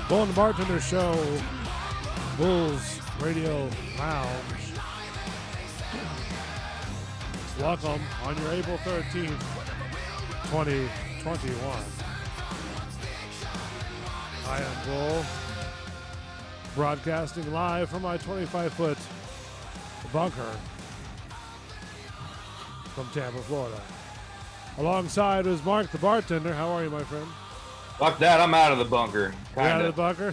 Bull and the Bartender Show, Bulls Radio Lounge. Welcome on your April 13th, 2021. I am Bull, broadcasting live from my 25-foot bunker from Tampa, Florida. Alongside is Mark the Bartender. How are you, my friend? Fuck that, I'm out of the bunker. You're out of the bunker?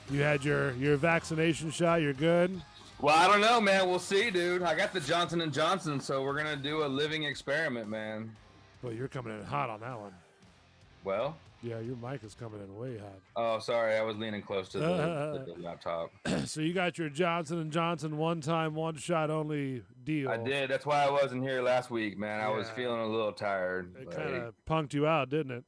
You had your vaccination shot, you're good? Well, I don't know, man. We'll see, dude. I got the Johnson & Johnson, so we're going to do a living experiment, man. Well, you're coming in hot on that one. Well? Yeah, your mic is coming in way hot. Oh, sorry. I was leaning close to the laptop. So you got your Johnson & Johnson one-time, one-shot only deal. I did. That's why I wasn't here last week, man. Yeah. I was feeling a little tired. It kind of punked you out, didn't it?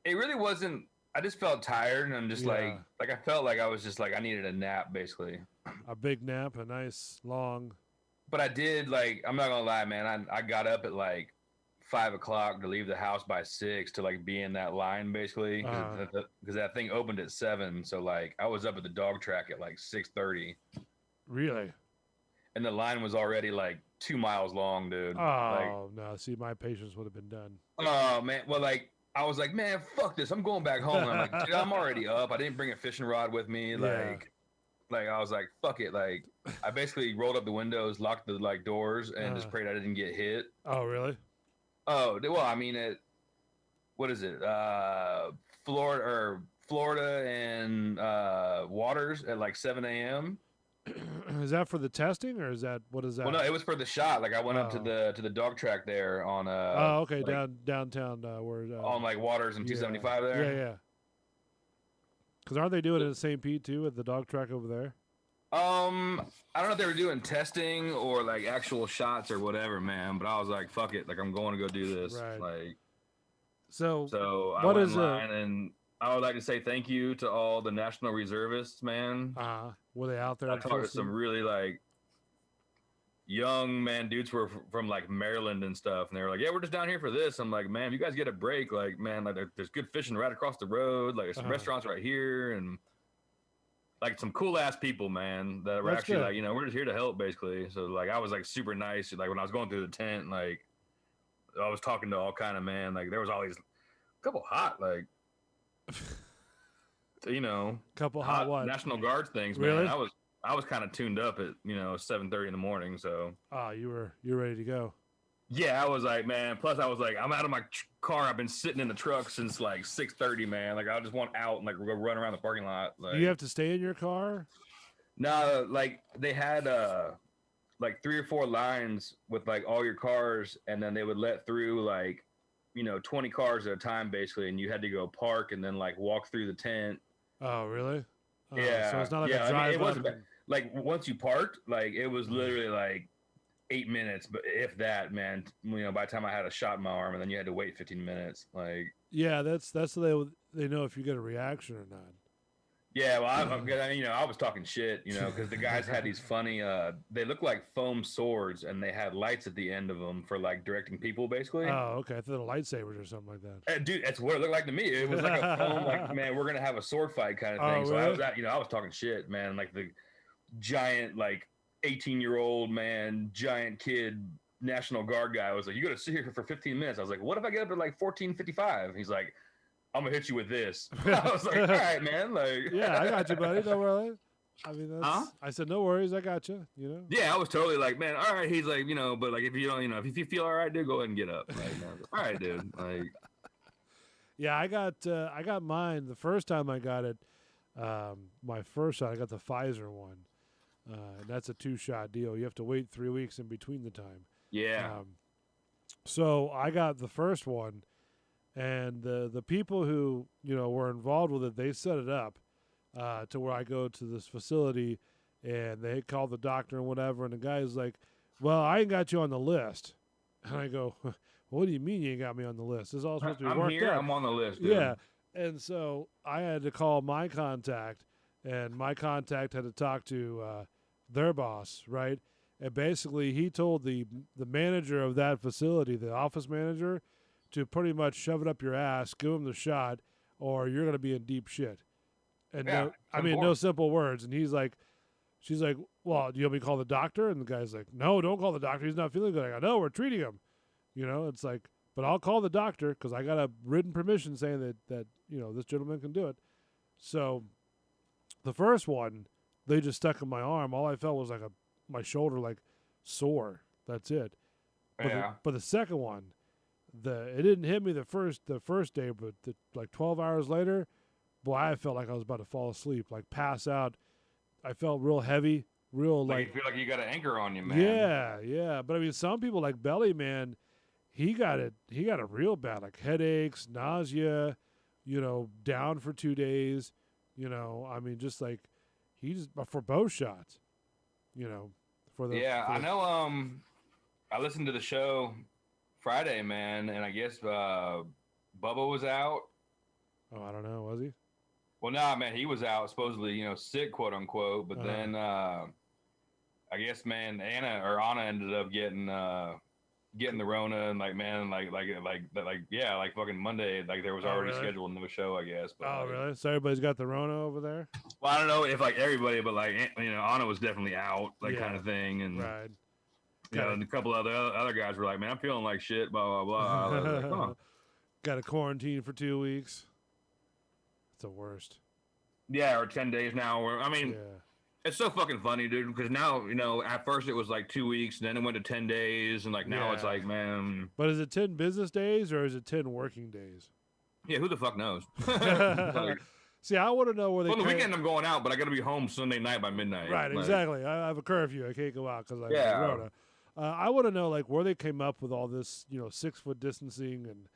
It really wasn't. I just felt tired, and I'm just like I felt like I was just like I needed a nap, basically. A big nap, a nice long. But I did, like, I'm not gonna lie, man. I got up at like 5 o'clock to leave the house by 6 to like be in that line, basically, because that thing opened at 7. So like I was up at the dog track at like 6:30. Really? And the line was already like 2 miles long, dude. Oh, no. See, my patience would have been done. Oh, man. Well, like, I was like, man, fuck this. I'm going back home. And I'm like, dude, I'm already up. I didn't bring a fishing rod with me. Like I was like, fuck it. Like, I basically rolled up the windows, locked the, like, doors, and just prayed I didn't get hit. Oh, really? Oh, well, I mean, what is it? Florida and Waters at like 7 a.m. Is that for the testing, or is that what is that? Well, no, it was for the shot. Like I went up to the dog track there on okay, like, downtown where on like Waters and 275 there. Yeah. Because aren't they doing it at St. Pete too at the dog track over there? I don't know if they were doing testing or like actual shots or whatever, man. But I was like, fuck it, like I'm going to go do this. Right. Like, so I went in line and I would like to say thank you to all the National Reservists, man. Were they out there? I talked to some really like young dudes were from like Maryland and stuff, and they were like, "Yeah, we're just down here for this." I'm like, "Man, if you guys get a break, like, man, like there's good fishing right across the road, like there's some restaurants right here, and like some cool ass people, man, that were actually good. Like, you know, we're just here to help, basically." So like, I was like super nice. Like when I was going through the tent, like I was talking to all kind of like there was all these couple hot like. You know, couple hot what? National Guard things, really? Man. I was kind of tuned up at 7:30 in the morning. So you're ready to go. Yeah, I was like, man. Plus, I was like, I'm out of my car. I've been sitting in the truck since like 6:30, man. Like I just want out and like go run around the parking lot. Like, do you have to stay in your car? No, like they had like 3 or 4 lines with like all your cars, and then they would let through like 20 cars at a time, basically, and you had to go park and then like walk through the tent. Oh, really? Yeah. So it's not like a drive. I mean, it wasn't bad. Like once you parked, like it was literally like 8 minutes, but if that, man. By the time I had a shot in my arm, and then you had to wait 15 minutes. Like. Yeah, that's so they know if you get a reaction or not. Yeah, well, I was talking shit, because the guys had these funny, they look like foam swords, and they had lights at the end of them for, like, directing people, basically. Oh, okay. I thought they were lightsabers or something like that. Dude, that's what it looked like to me. It was like a foam, like, man, we're going to have a sword fight kind of thing. So really? I was talking shit, man. Like, the giant, like, 18-year-old, man, giant kid, National Guard guy was like, you got to sit here for 15 minutes. I was like, what if I get up at, like, 14:55? He's like, I'm gonna hit you with this. I was like, all right, man. Like, yeah, I got you, buddy. Don't worry. I mean, I said, no worries. I got you. Yeah, I was totally like, man, all right. He's like, but like, if you don't, if you feel all right, dude, go ahead and get up. Like, all right, dude. Like, yeah, I got mine the first time I got it. My first shot, I got the Pfizer one, and that's a 2-shot deal. You have to wait 3 weeks in between the time. Yeah. So I got the first one. And the people who, were involved with it, they set it up to where I go to this facility, and they call the doctor and whatever, and the guy's like, well, I ain't got you on the list. And I go, what do you mean you ain't got me on the list? This is all supposed to be worked out. I'm on the list, dude. Yeah. And so I had to call my contact, and my contact had to talk to their boss, right? And basically he told the manager of that facility, the office manager, to pretty much shove it up your ass, give them the shot. or you're going to be in deep shit. And Yeah, no simple words. And she's like, well, do you want me to call the doctor? And the guy's like, no, don't call the doctor. He's not feeling good. I go, no, we're treating him. It's like, but I'll call the doctor because I got a written permission saying that this gentleman can do it. So the first one, they just stuck in my arm. All I felt was like my shoulder like sore. That's it. But the second one, it didn't hit me the first day, but like 12 hours later, boy, I felt like I was about to fall asleep, like pass out. I felt real heavy, real like you feel like you got an anchor on you, man. Yeah. But I mean, some people like Belly, man, he got it real bad, like headaches, nausea, down for 2 days. I mean, just like he's for both shots. I know. I listened to the show Friday, man, and I guess Bubba was out. Oh, I don't know. Was he? Well, nah, man, he was out supposedly, sick, quote unquote. But then I guess, man, Anna ended up getting the Rona, and like fucking Monday, like there was already scheduled no show, I guess. But, really? So everybody's got the Rona over there? Well, I don't know if like everybody, but like Anna was definitely out, kind of thing, and right. And a couple other guys were like, man, I'm feeling like shit, blah blah blah. I was like, oh. Got to quarantine for 2 weeks. It's the worst. Yeah, or 10 days now. It's so fucking funny, dude, because now, at first it was like 2 weeks, then it went to 10 days, and like now it's like, man. But is it 10 business days or is it 10 working days? Yeah, who the fuck knows? See, I want to know where they. Well, the weekend I'm going out, but I got to be home Sunday night by midnight. Right, exactly. I have a curfew. I can't go out because I have Corona. I want to know like where they came up with all this, 6 foot distancing and.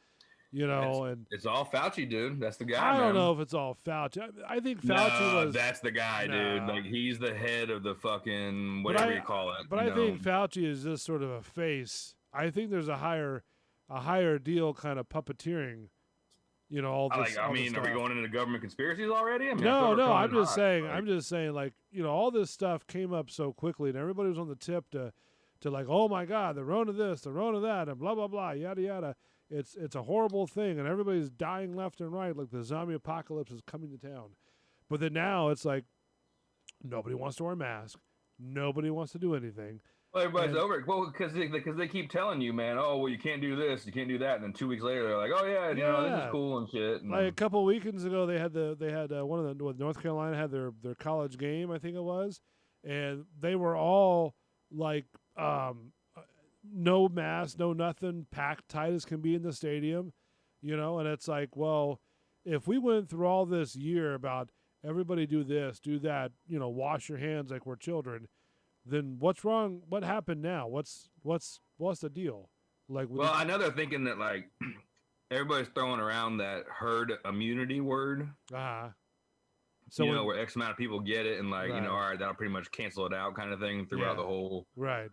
It's all Fauci, dude. That's the guy. I don't know if it's all Fauci. I think Fauci was. That's the guy, dude. Like he's the head of the fucking whatever you call it. But I think Fauci is just sort of a face. I think there's a higher deal kind of puppeteering. All this. Are we going into government conspiracies already? No. I'm just saying, like all this stuff came up so quickly, and everybody was on the tip to like, oh my God, the Rona this, the Rona that, and blah blah blah, yada yada. It's a horrible thing, and everybody's dying left and right, like the zombie apocalypse is coming to town. But then now it's like nobody wants to wear a mask, nobody wants to do anything. Well, everybody's over it. Well, because they keep telling you, man, oh well, you can't do this, you can't do that, and then 2 weeks later they're like, oh yeah, this is cool and shit. And like a couple of weekends ago, they had one of the North Carolina had their college game, I think it was, and they were all like. No mask, no nothing, packed tight as can be in the stadium, and it's like, well, if we went through all this year about everybody do this, do that, wash your hands like we're children, then what's wrong? What happened now? What's the deal? Like, well, I know they're thinking that like everybody's throwing around that herd immunity word. So where X amount of people get it, and like, all right, that'll pretty much cancel it out, kind of thing throughout the whole. Right.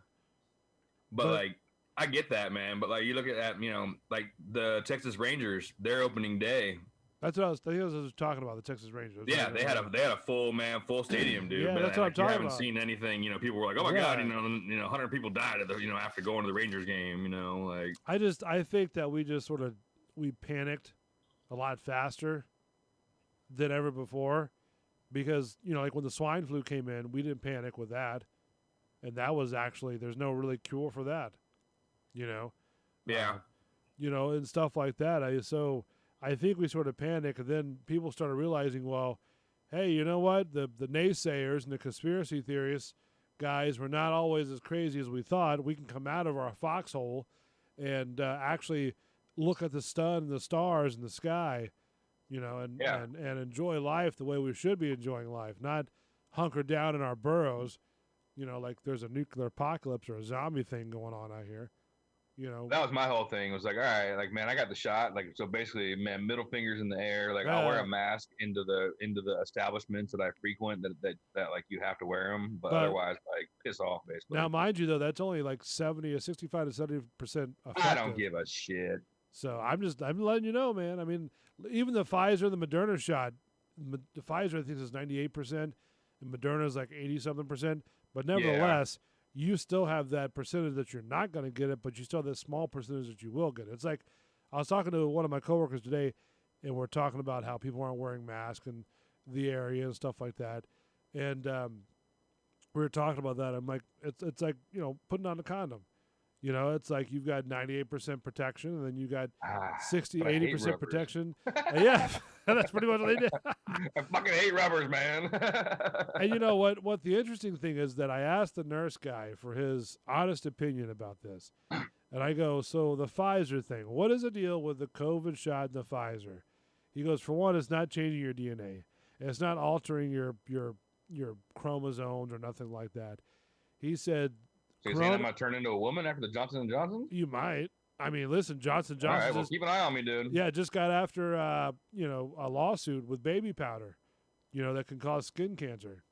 But like, I get that, man. But like, you look at that, like the Texas Rangers, their opening day. That's what I was talking about. The Texas Rangers. Yeah, they had a full stadium, dude. Yeah, but that's what I'm talking about. You haven't seen anything. People were like, oh my God, 100 people died at the, after going to the Rangers game. Like. I think that we just sort of panicked a lot faster than ever before, because like when the swine flu came in, we didn't panic with that. And that was actually, there's no really cure for that, Yeah. And stuff like that. I think we sort of panicked, and then people started realizing, well, hey, you know what? The naysayers and the conspiracy theorists guys were not always as crazy as we thought. We can come out of our foxhole and actually look at the sun and the stars and the sky, and enjoy life the way we should be enjoying life, not hunker down in our burrows. Like there's a nuclear apocalypse or a zombie thing going on out here. That was my whole thing. It was like, all right, like, man, I got the shot. Like, so basically, man, middle fingers in the air. Like, I'll wear a mask into the establishments that I frequent that like you have to wear them, but otherwise, like, piss off, basically. Now, mind you, though, that's only like 65 to 70% effective. I don't give a shit. So I'm letting you know, man. I mean, even the Pfizer, the Moderna shot, the Pfizer I think is 98%, and Moderna is like 80-something%. But nevertheless, you still have that percentage that you're not going to get it, but you still have this small percentage that you will get it. It's like I was talking to one of my coworkers today, and we're talking about how people aren't wearing masks in the area and stuff like that. And we were talking about that. I'm like, it's like, you know, putting on a condom. You know, it's like you've got 98% protection, and then you got 60, 80% protection. Yeah, that's pretty much what they did. I fucking hate rubbers, man. And you know what the interesting thing is that I asked the nurse guy for his honest opinion about this. And I go, so the Pfizer thing, what is the deal with the COVID shot and the Pfizer? He goes, for one, it's not changing your DNA. And it's not altering your chromosomes or nothing like that. He said, so you're saying I'm going to turn into a woman after the Johnson & Johnson? You might. I mean, listen, Johnson & Johnson. All right, well, keep an eye on me, dude. Yeah, just got after, you know, a lawsuit with baby powder, you know, that can cause skin cancer.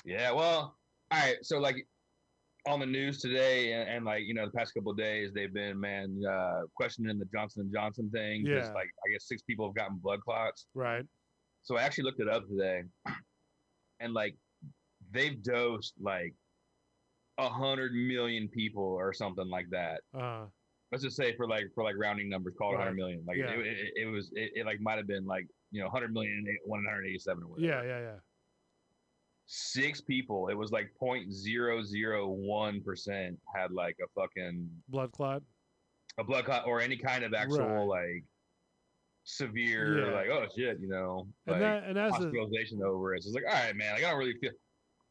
Yeah, well, all right. So, like, on the news today and like, you know, the past couple of days, they've been, questioning the Johnson & Johnson thing. Yeah. Like, I guess 6 people have gotten blood clots. Right. So I actually looked it up today. And, like, they've dosed, like, 100 million people or something like that. Let's just say for rounding numbers, call it 100 million. Like, yeah. it like might have been like, you know, 100 million 187 or whatever. Yeah. 6 people, it was like 0.001% had like a fucking blood clot or any kind of actual like severe like, oh shit, you know, like and that's hospitalization over it. So it's like, all right, man, like, I don't really feel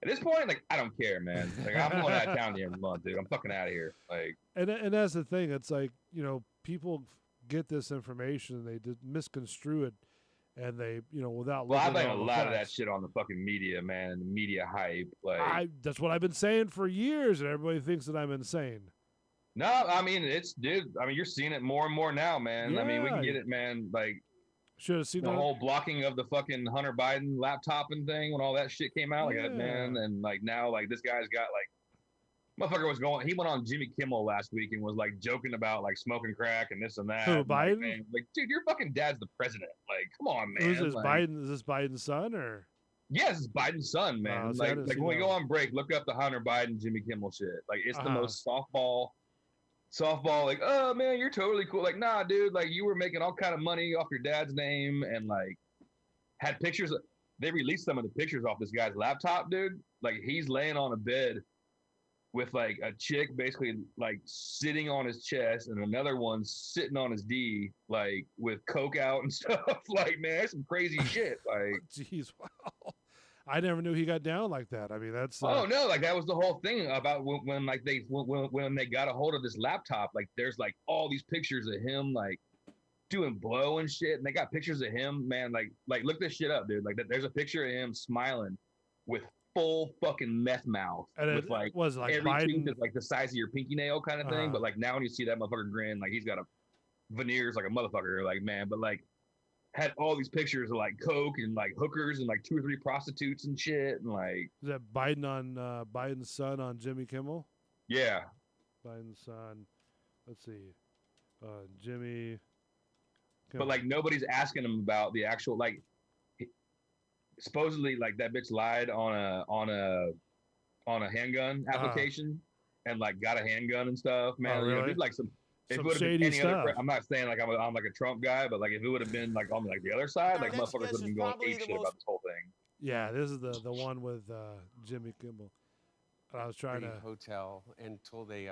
at this point, like, I don't care, man. Like, I'm going out of town the end of the month, dude. I'm fucking out of here. Like, and that's the thing. It's like, you know, people get this information and they misconstrue it, and they, you know, without. Well, I blame a lot of that shit on the fucking media, man, and the media hype. Like, that's what I've been saying for years, and everybody thinks that I'm insane. No, I mean, dude. I mean, you're seeing it more and more now, man. Yeah. I mean, we can get it, man. Like, should have seen the whole blocking of the fucking Hunter Biden laptop and thing when all that shit came out. Like, man, and like now, like, this guy's got like, motherfucker was going. He went on Jimmy Kimmel last week and was like joking about like smoking crack and this and that. Who, Biden? Like, man, like, dude, your fucking dad's the president. Like, come on, man. Who's this, like, Biden? Is this Biden's son or? Yes, it's Biden's son, man. Like when we go on break, look up the Hunter Biden Jimmy Kimmel shit. Like, it's the most softball, like, oh man, you're totally cool. Like, nah, dude, like, you were making all kind of money off your dad's name and like had pictures. They released some of the pictures off this guy's laptop, dude. Like, he's laying on a bed with like a chick basically like sitting on his chest and another one sitting on his D, like with coke out and stuff. Like, man, that's some crazy shit. Like, jeez, wow. I never knew he got down like that. I mean, that's oh no, like that was the whole thing about when they got a hold of this laptop. Like, there's like all these pictures of him like doing blow and shit, and they got pictures of him, man. Like look this shit up, dude. Like, there's a picture of him smiling with full fucking meth mouth, and with like was like every Biden, tooth is like the size of your pinky nail kind of thing. But like now when you see that motherfucker grin, like he's got a veneers like a motherfucker. Like, man, but like. Had all these pictures of like coke and like hookers and like 2 or 3 prostitutes and shit, and like, is that Biden on Biden's son on Jimmy Kimmel? Yeah, Biden's son. Let's see, Jimmy Kimmel. But like nobody's asking him about the actual, like, supposedly like that bitch lied on a handgun application and like got a handgun and stuff. Man, oh, really? You know, like some shady stuff. I'm not saying like I'm like a Trump guy, but like if it would have been like on like the other side, like motherfuckers would have been going ape shit about this whole thing. Yeah, this is the one with Jimmy Kimmel. I was trying to hotel until they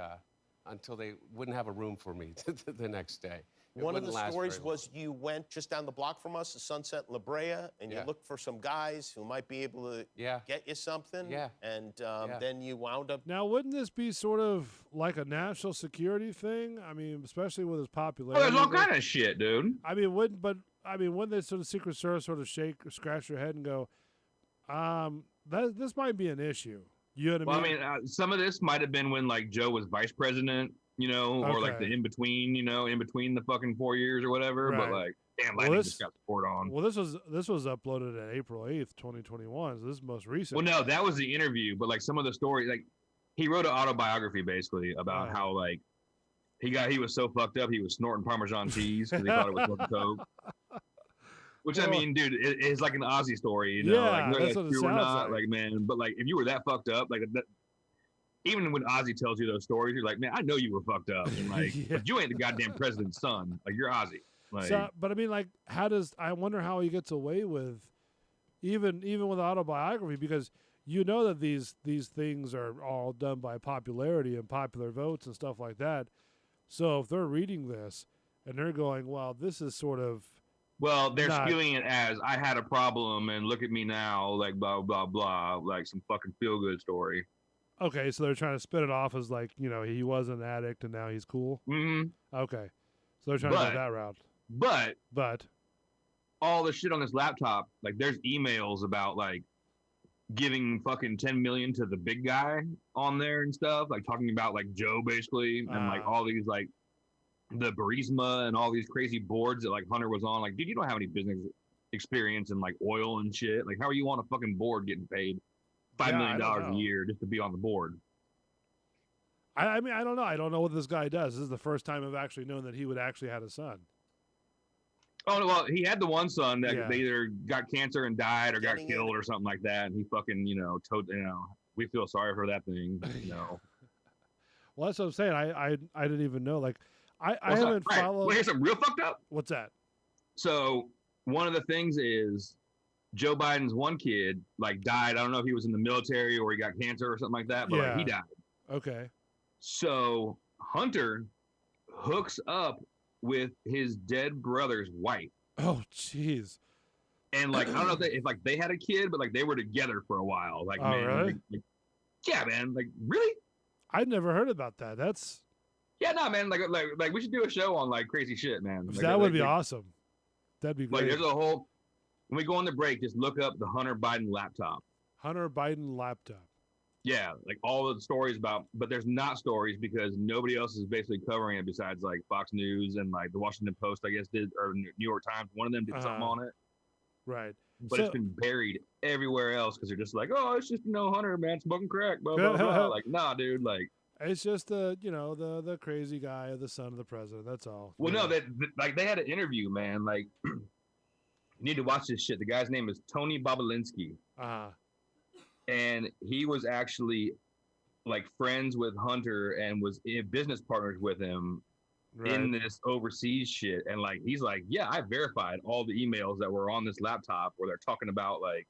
wouldn't have a room for me the next day. One of the stories was you went just down the block from us to Sunset La Brea, and you looked for some guys who might be able to get you something. Yeah. And then you wound up. Now, wouldn't this be sort of like a national security thing? I mean, especially with his popularity. Oh, there's all kind of shit, dude. I mean, wouldn't they sort of Secret Service sort of scratch their head and go, this might be an issue. You know what I mean? I mean, some of this might have been when like Joe was vice president. You know, or like the in between the fucking 4 years or whatever. Right. But like, damn, Lightning just got support on. Well, this was uploaded on April 8th, 2021. So this is most recent. Well, no, that was the interview. But like some of the stories, like he wrote an autobiography basically about how like he was so fucked up he was snorting Parmesan cheese because he thought it was fucking coke. Which, I mean, dude, it's like an Ozzy story, you know, like whether that's true or not, like, man. But like, if you were that fucked up, like that. Even when Ozzy tells you those stories, you're like, man, I know you were fucked up. And like, but you ain't the goddamn president's son. Like, you're Ozzy. Like, So, but I mean, like, I wonder how he gets away with, even with autobiography, because you know that these things are all done by popularity and popular votes and stuff like that. So if they're reading this and they're going, well, this is sort of, well, they're skewing it as I had a problem and look at me now, like blah blah blah, like some fucking feel good story. okay, so they're trying to spit it off as like, he was an addict and now he's cool. Mm-hmm. Okay, so they're trying to go that route. But all the shit on this laptop, like there's emails about like giving fucking 10 million to the big guy on there and stuff, like talking about like Joe basically, and like all these like the Burisma and all these crazy boards that like Hunter was on. Like, dude, you don't have any business experience in like oil and shit. Like, how are you on a fucking board getting paid $5 million a year just to be on the board? I mean, I don't know. I don't know what this guy does. This is the first time I've actually known that he would actually had a son. Oh, well, he had the one son that they either got cancer and died or got killed or something like that. And he fucking, we feel sorry for that thing, Well, that's what I'm saying. I didn't even know. Like, I haven't followed. Well, here's something real fucked up. What's that? So one of the things is Joe Biden's one kid, like, died. I don't know if he was in the military or he got cancer or something like that, but like, he died. Okay. So Hunter hooks up with his dead brother's wife. Oh, jeez. And like, I don't know if they had a kid, but like they were together for a while. Like, man, really? Yeah, man. Like, really? I'd never heard about that. That's man. Like we should do a show on like crazy shit, man. Like, that would be awesome. That'd be great. Like, there's a whole. When we go on the break, just look up the Hunter Biden laptop. Hunter Biden laptop. Yeah, like all the stories about, but there's not stories because nobody else is basically covering it besides like Fox News and like the Washington Post, I guess, did, or New York Times. One of them did something on it. Right. But it's been buried everywhere else because they're just like, oh, it's just Hunter, man, smoking crack, blah blah blah. Like, nah, dude, like it's just the crazy guy, the son of the president. That's all. Well, no, like they had an interview, man. Like, you need to watch this shit. The guy's name is Tony Bobolinsky. And he was actually like friends with Hunter and was in business partners with him in this overseas shit. And like, he's like, yeah, I verified all the emails that were on this laptop where they're talking about like,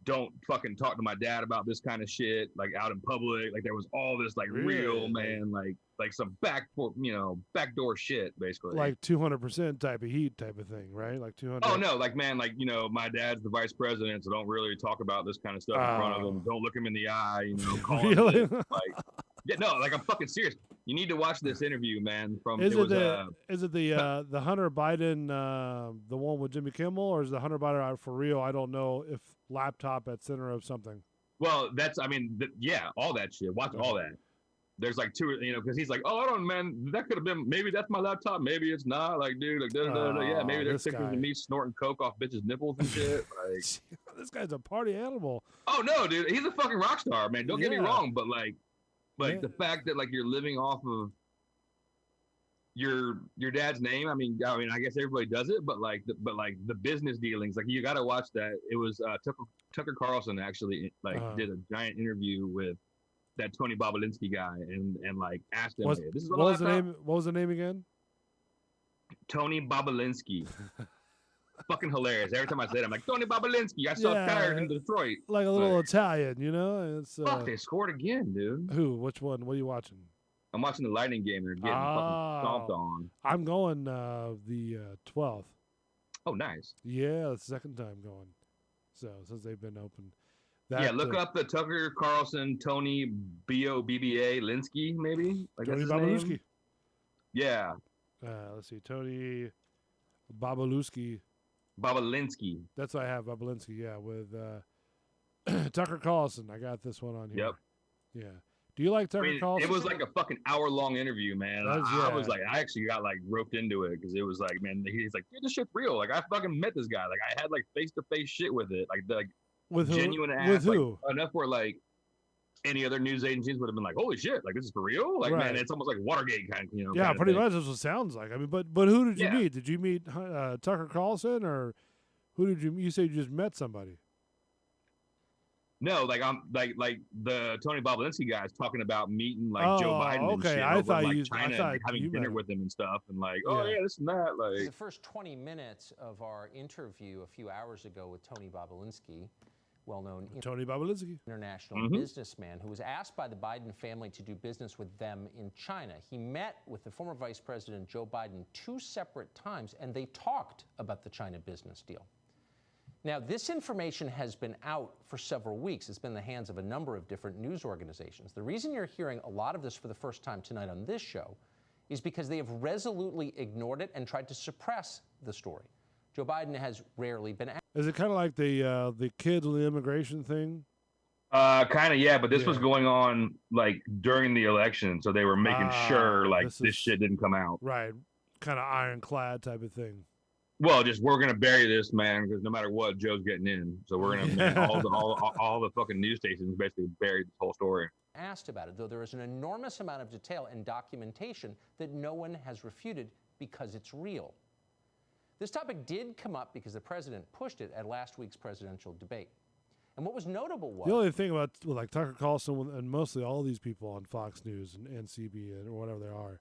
don't fucking talk to my dad about this kind of shit, like out in public. Like there was all this like real, man, like some backdoor shit, basically. Like 200% type of heat type of thing, right? Like 200. Oh no, like man, like my dad's the vice president, so don't really talk about this kind of stuff in front of him. Don't look him in the eye, call really? him like I'm fucking serious. You need to watch this interview, man. Is it the Hunter Biden, the one with Jimmy Kimmel, or is the Hunter Biden for real? I don't know if laptop at center of something. Well, that's all that shit. Watch all that. There's like two, because he's like, oh, I don't, man, that could have been, maybe that's my laptop, maybe it's not. Like, dude, like, yeah, maybe there's pictures of me snorting coke off bitches' nipples and shit. Like, this guy's a party animal. Oh no, dude, he's a fucking rock star, man. Don't get me wrong, but like the fact that like you're living off of your dad's name. I mean, I guess everybody does it, but the business dealings, like you got to watch that. It was Tucker Carlson actually did a giant interview with that Tony Bobolinsky guy and like asked him, hey, this is what was the name? What was the name again? Tony Bobolinsky. Fucking hilarious. Every time I say it, I'm like, Tony Bobolinsky. I saw Tires in Detroit. Like a little Italian, It's fuck, they scored again, dude. Who? Which one? What are you watching? I'm watching the Lightning game. They're getting fucking stomped on. I'm going the 12th. Oh, nice. Yeah, it's the second time going. So since they've been open. Look up the Tucker Carlson, Tony B-O-B-B-A Linsky, maybe. Like Tony Bobolinsky. Yeah. Let's see. Tony Bobolinsky. Bobolinsky. That's what I have, Bobolinsky, yeah, with Tucker Carlson. I got this one on here. Yep. Yeah. Do you like Tucker Carlson? It was like a fucking hour-long interview, man. I was like, I actually got like roped into it because it was like, man, he's like, dude, this shit's real. Like, I fucking met this guy. Like, I had like face-to-face shit with it. Like with genuine who? ass. With who? Like, enough where like any other news agencies would have been like, holy shit, like this is for real? Like, man, it's almost like Watergate kind of, Yeah, pretty much that's what it sounds like. I mean, but who did you meet? Did you meet Tucker Carlson or who did you said you just met somebody? No, like I'm like the Tony Bobolinsky guys talking about meeting like Joe Biden and okay. shit I over thought in like you. China I thought and having you dinner meant with him and stuff and like, Yeah. oh yeah, this and that. Like The first 20 minutes of our interview a few hours ago with Tony Bobolinsky, well-known Tony Bobolinsky, international businessman who was asked by the Biden family to do business with them in China. He met with the former Vice President Joe Biden 2 separate times, and they talked about the China business deal. Now, this information has been out for several weeks. It's been in the hands of a number of different news organizations. The reason you're hearing a lot of this for the first time tonight on this show is because they have resolutely ignored it and tried to suppress the story. Joe Biden has rarely been asked. is it kind of like the kids with the immigration thing? kind of, yeah, but this was going on like during the election, so they were making sure like this shit didn't come out. Right, kind of ironclad type of thing. Well, just we're gonna bury this man because no matter what, Joe's getting in. So we're gonna man, all the fucking news stations basically buried this whole story. Asked about it, though there is an enormous amount of detail and documentation that no one has refuted because it's real. This topic did come up because the president pushed it at last week's presidential debate. And what was notable was the only thing about like Tucker Carlson and mostly all these people on Fox News and NCB or whatever they are,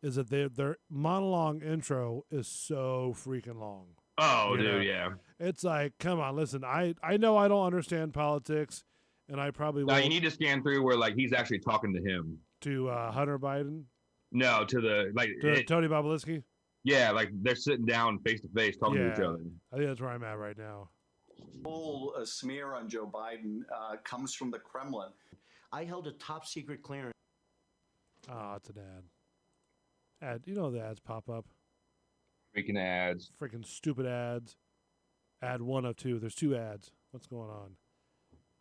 is that their monologue intro is so freaking long. Oh, dude, yeah. It's like, come on, listen. I know I don't understand politics, and I probably won't. You need to scan through where like he's actually talking to him. To Hunter Biden. No, to the Tony Bobolinsky. Yeah, like they're sitting down face to face talking to each other. I think that's where I'm at right now. Whole smear on Joe Biden comes from the Kremlin. I held a top secret clearance. Oh, it's an ad. You know the ads pop up. Freaking ads. Freaking stupid ads. Ad 1 of 2. There's 2 ads. What's going on?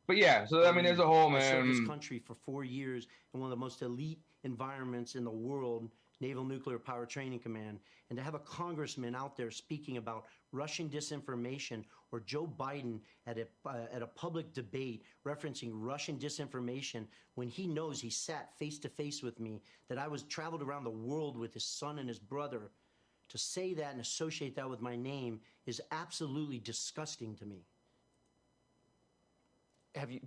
But yeah, so I mean, there's a whole man. I served this country for 4 years in one of the most elite environments in the world, Naval Nuclear Power Training Command, and to have a congressman out there speaking about Russian disinformation or Joe Biden at a public debate referencing Russian disinformation when he knows he sat face to face with me, that I was traveled around the world with his son and his brother, to say that and associate that with my name is absolutely disgusting to me.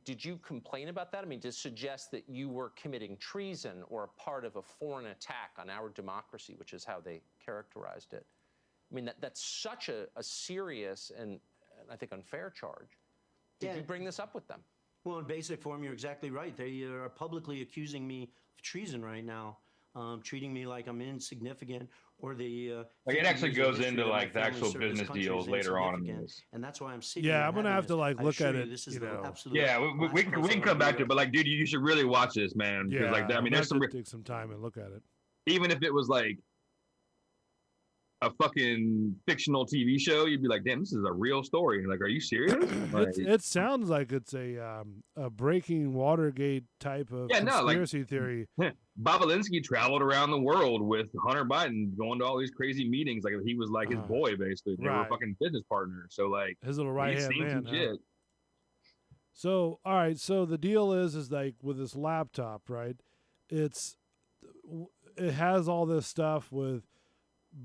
Did you complain about that? I mean, to suggest that you were committing treason or a part of a foreign attack on our democracy, which is how they characterized it. I mean, that's such a serious and I think unfair charge. Did you bring this up with them? Well, in basic form, you're exactly right. They are publicly accusing me of treason right now, treating me like I'm insignificant, or the like it actually goes into like the actual business deals later on in this. And that's why I'm sitting. Yeah, I'm gonna have to like look at it. This is yeah, we can come back to it, but like, dude, you should really watch this, man. Yeah, like, I mean, there's some take some time and look at it. Even if it was like a fucking fictional TV show, you'd be like, damn, this is a real story. Like, are you serious? Like, it sounds like it's a breaking Watergate type of conspiracy theory. Bobolinsky traveled around the world with Hunter Biden, going to all these crazy meetings. Like he was like his boy, basically. They were fucking business partners. So like his little right hand man. Shit. So all right, so the deal is like with this laptop, right? It has all this stuff with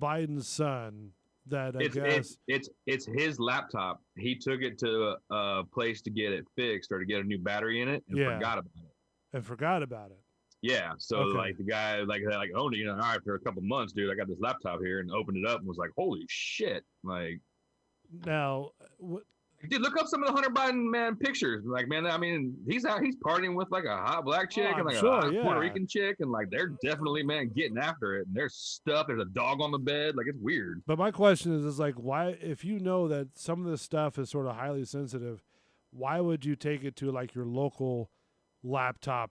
Biden's son that I guess it's his laptop. He took it to a place to get it fixed or to get a new battery in it and forgot about it. Yeah, so like the guy like owned it, all right, for a couple months, dude, I got this laptop here, and opened it up and was like, holy shit. Like now dude, look up some of the Hunter Biden pictures. Like, man, I mean, he's partying with like a hot black chick and like a hot Puerto Rican chick, and like they're definitely getting after it. And there's stuff, there's a dog on the bed, like it's weird. But my question is like, why, if you know that some of this stuff is sort of highly sensitive, why would you take it to like your local laptop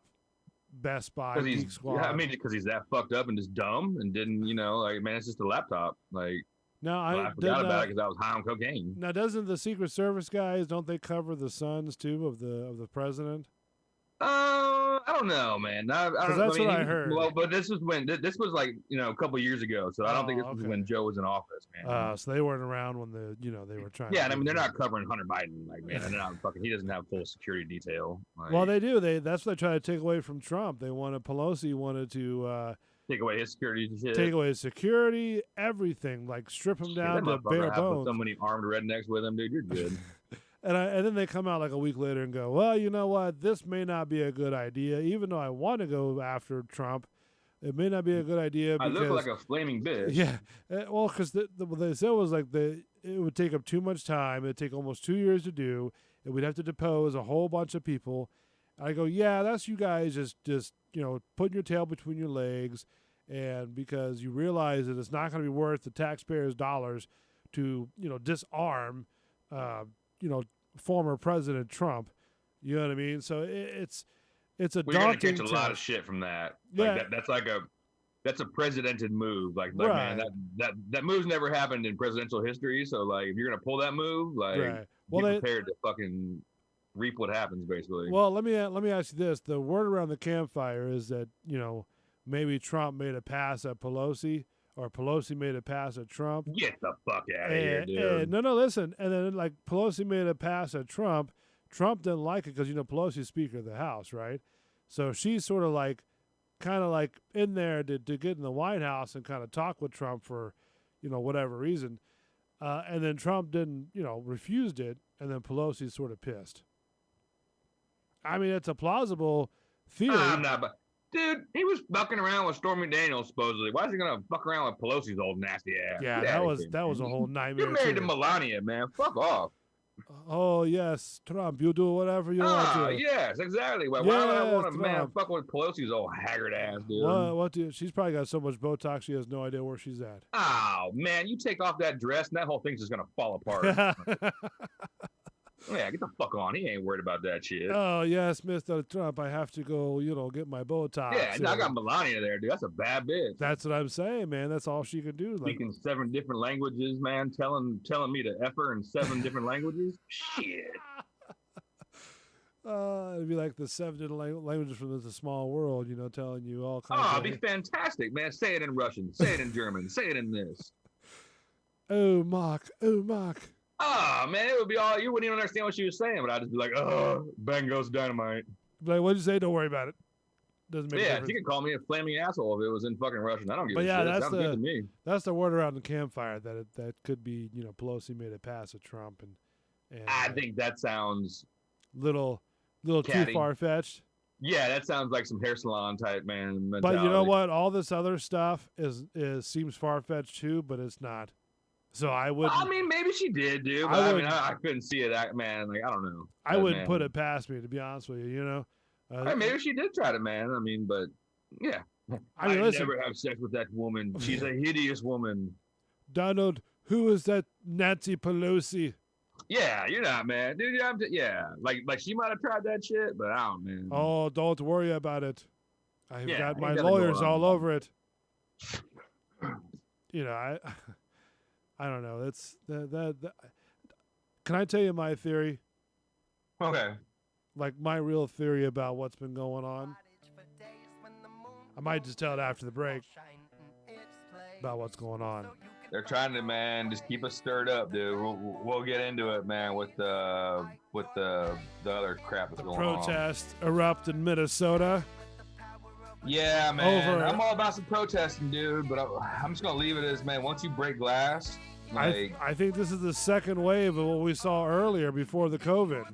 Best Buy, Geek Squad? Yeah, I mean, because he's that fucked up and just dumb and didn't, like, man, it's just a laptop. Like, no, I forgot about it because I was high on cocaine. Now, doesn't the Secret Service guys, don't they cover the sons too of the president? I don't know, man. Because that's what I heard. Well, but this was like a couple years ago, so I don't think this was when Joe was in office, man. So they weren't around when they were trying. Yeah, and I mean they're not covering Hunter Biden, like, man. They're not fucking. He doesn't have full security detail. Like, well, they do. That's what they try to take away from Trump. Pelosi wanted to take away his security shit. Take away his security, everything, like strip him down to bare bones. So many armed rednecks with him, dude. You're good. And then they come out like a week later and go, well, you know what? This may not be a good idea. Even though I want to go after Trump, it may not be a good idea. I because, look like a flaming bitch. Yeah. Well, because what they said was like it would take up too much time. It'd take almost 2 years to do. And we'd have to depose a whole bunch of people. I go, yeah, that's you guys just putting your tail between your legs, and because you realize that it's not going to be worth the taxpayers' dollars to disarm former President Trump. You know what I mean? So it's a We're daunting gonna catch a lot of shit from that. Yeah. Like that's a presidented move. Like Right. man, that move's never happened in presidential history. So like, if you're gonna pull that move, like, Right. Well, be prepared to fucking reap what happens, basically. Well, let me ask you this: the word around the campfire is that maybe Trump made a pass at Pelosi, or Pelosi made a pass at Trump. Get the fuck out of here, dude. No, listen. And then like Pelosi made a pass at Trump. Trump didn't like it because Pelosi's Speaker of the House, right? So she's sort of like, kind of like in there to get in the White House and kind of talk with Trump for, whatever reason. And then Trump didn't, refused it, and then Pelosi's sort of pissed. I mean, it's a plausible theory. I'm not, but dude, he was fucking around with Stormy Daniels supposedly. Why is he gonna fuck around with Pelosi's old nasty ass? Yeah, Get that outta was here, that was a man. whole nightmare. You're married too. to Melania, man. Fuck off. Oh yes, Trump, you do whatever you want to. Yes, exactly. Why would I want a man Trump. fucking with Pelosi's old haggard ass, dude? What she's probably got so much Botox she has no idea where she's at. Oh man, you take off that dress and that whole thing's just gonna fall apart. Yeah, get the fuck on. He ain't worried about that shit. Oh yes, Mr. Trump, I have to go, get my Botox. Yeah, I got Melania there, dude. That's a bad bitch. That's what I'm saying, man. That's all she can do. Speaking 7 different languages, man. Telling me to F her in 7 different languages. Shit. It'd be like the 7 different languages from the small world, telling you all kinds. Oh, it'd be fantastic, man. Say it in Russian. Say it in German. Say it in this. Oh, Mark. Oh, Mark. Oh, man, it would be all, you wouldn't even understand what she was saying, but I'd just be like, oh, bang goes dynamite. Like, what'd you say? Don't worry about it. Doesn't make a difference. She could call me a flaming asshole if it was in fucking Russian. I don't give a shit. That's Sounds good to me. That's the word around the campfire that could be, Pelosi made a pass at Trump, and I think that sounds little catty. too far fetched. Yeah, that sounds like some hair salon type man mentality. But you know what? All this other stuff seems far fetched too, but it's not. So I would. I mean, maybe she did, dude. But I couldn't see it. Man, like I don't know. I wouldn't put it past me, to be honest with you. Maybe she did try to, man. I mean, but yeah. I listen, never have sex with that woman. She's a hideous woman. Donald, who is that Nancy Pelosi? Yeah, you're not, man, dude. Like she might have tried that shit, but I don't, man. Oh, don't worry about it. I've got my gotta lawyers go on. all over it. I don't know. That's that. Can I tell you my theory? Okay. Like my real theory about what's been going on. I might just tell it after the break about what's going on. They're trying to, man, just keep us stirred up, dude. We'll get into it, man, with the other crap that's going on. Protest erupt in Minnesota. Yeah, man. I'm all about some protesting, dude, but I'm just gonna leave it as, man, once you break glass. Like, I think this is the second wave of what we saw earlier before the COVID.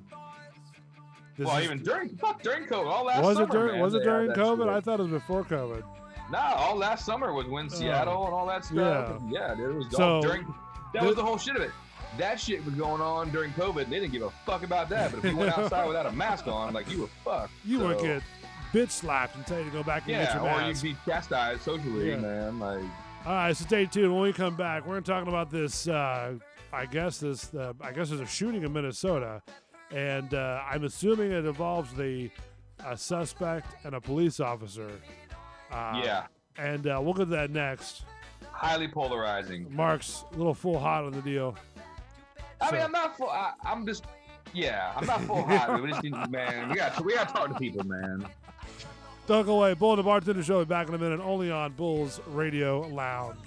Even during COVID, all last was summer. Was it during COVID? Shit. I thought it was before COVID. No, all last summer was when Seattle and all that stuff. Yeah, dude, it was during. That was the whole shit of it. That shit was going on during COVID. And they didn't give a fuck about that. But if you went outside without a mask on, like, you were fucked. You would get bitch slapped and tell you to go back and get your mask. Or you'd be chastised socially, man. Like. All right, so stay tuned. When we come back, we're talking about this. I guess there's a shooting in Minnesota, and I'm assuming it involves a suspect and a police officer. And we'll get to that next. Highly polarizing. Mark's a little full hot on the deal. I mean, I'm not full. I'm just. Yeah, I'm not full hot. We just need, man. We got to talk to people, man. Don't go away. Bull and the Bartender Show will be back in a minute, only on Bull's Radio Lounge.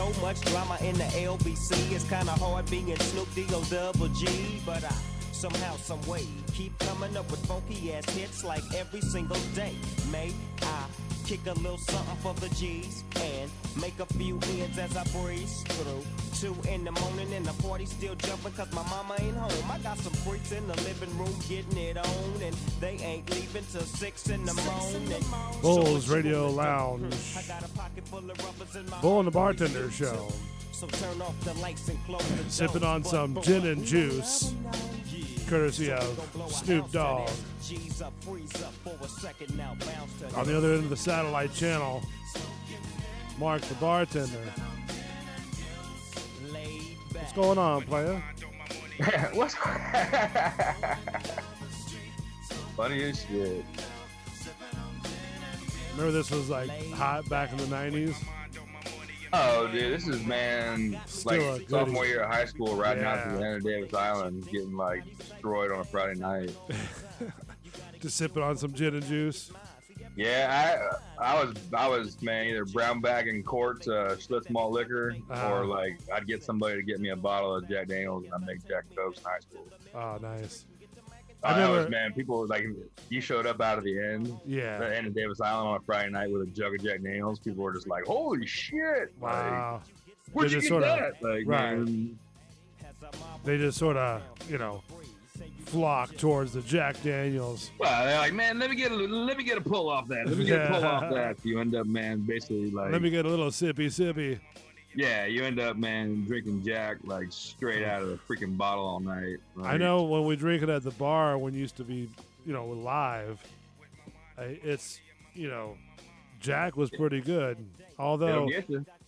So much drama in the LBC. It's kinda hard being Snoop D-O double G, but I somehow, some way keep coming up with funky ass hits like every single day. May I kick a little something for the G's and make a few ends as I breeze through. 2 in the morning and the party still jumping cause my mama ain't home. I got some freaks in the living room getting it on and they ain't leaving till 6 in the morning. Bulls Radio Lounge. Bull and the Bartender Show. So turn off the lights and close the Sipping on some gin and juice, courtesy of Snoop Dogg. On the other end of the satellite channel, Mark the Bartender. What's going on, player? What's funny as shit. Remember this was like hot back in the 90s? Oh, dude, this is, man, Still like sophomore year of high school, riding out to the end of Davis Island, getting like destroyed on a Friday night. Just sipping on some gin and juice. Yeah, I was man, either brown bagging quarts Schlitz malt liquor, or like I'd get somebody to get me a bottle of Jack Daniels and I'd make Jack Cokes in high school. Oh, nice. I was, man, people like, you showed up out of the end of Davis Island on a Friday night with a jug of Jack Daniels. People were just like, holy shit. Wow. Like, where'd you get that? Like, right. Man, they just sort of, flock towards the Jack Daniels. Well, they're like, man, let me get a pull off that. Let me get a pull off that. You end up, man, basically like, let me get a little sippy. Yeah, you end up, man, drinking Jack like straight out of the freaking bottle all night. Like, I know when we drink it at the bar when it used to be, live, it's, Jack was pretty good. Although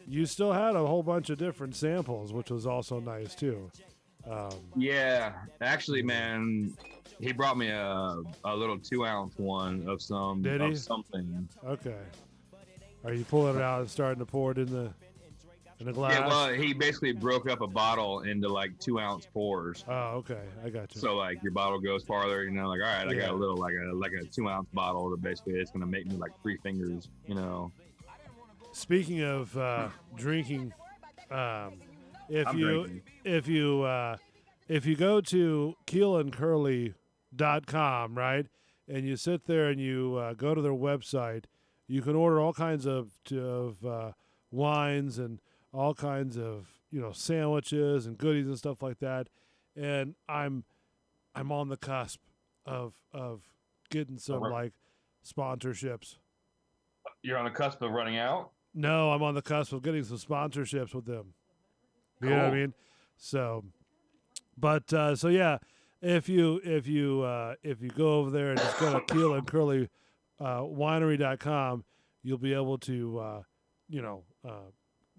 you still had a whole bunch of different samples, which was also nice too. Yeah, actually, man, he brought me a little 2-ounce one of some Did he? of something. Okay. Are you pulling it out and starting to pour it in the glass? Yeah, well, he basically broke up a bottle into like 2-ounce pours. Oh, okay, I got you. So like your bottle goes farther, like, all right, I got a little like a 2-ounce bottle that basically it's gonna make me like 3 fingers, Speaking of drinking, if you go to keelandcurly.com, right, and you sit there and you go to their website, you can order all kinds of wines and all kinds of sandwiches and goodies and stuff like that. And I'm on the cusp of getting some like sponsorships. You're on the cusp of running out? No, I'm on the cusp of getting some sponsorships with them. You know what I mean? So, but so yeah, if you go over there and just go to keelandcurlywinery.com, you'll be able to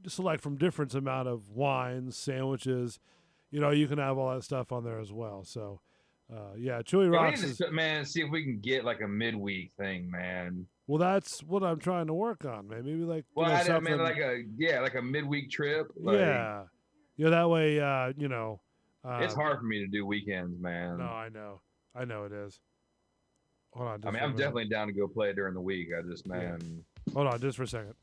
select from different amount of wines, sandwiches. You can have all that stuff on there as well. So, Chewy Rocks. We need to, man, see if we can get like a midweek thing, man. Well, that's what I'm trying to work on, man. Maybe like something like a midweek trip. Like, that way, it's hard for me to do weekends, man. No, I know it is. Hold on. I'm definitely down to go play during the week. Hold on, just for a second.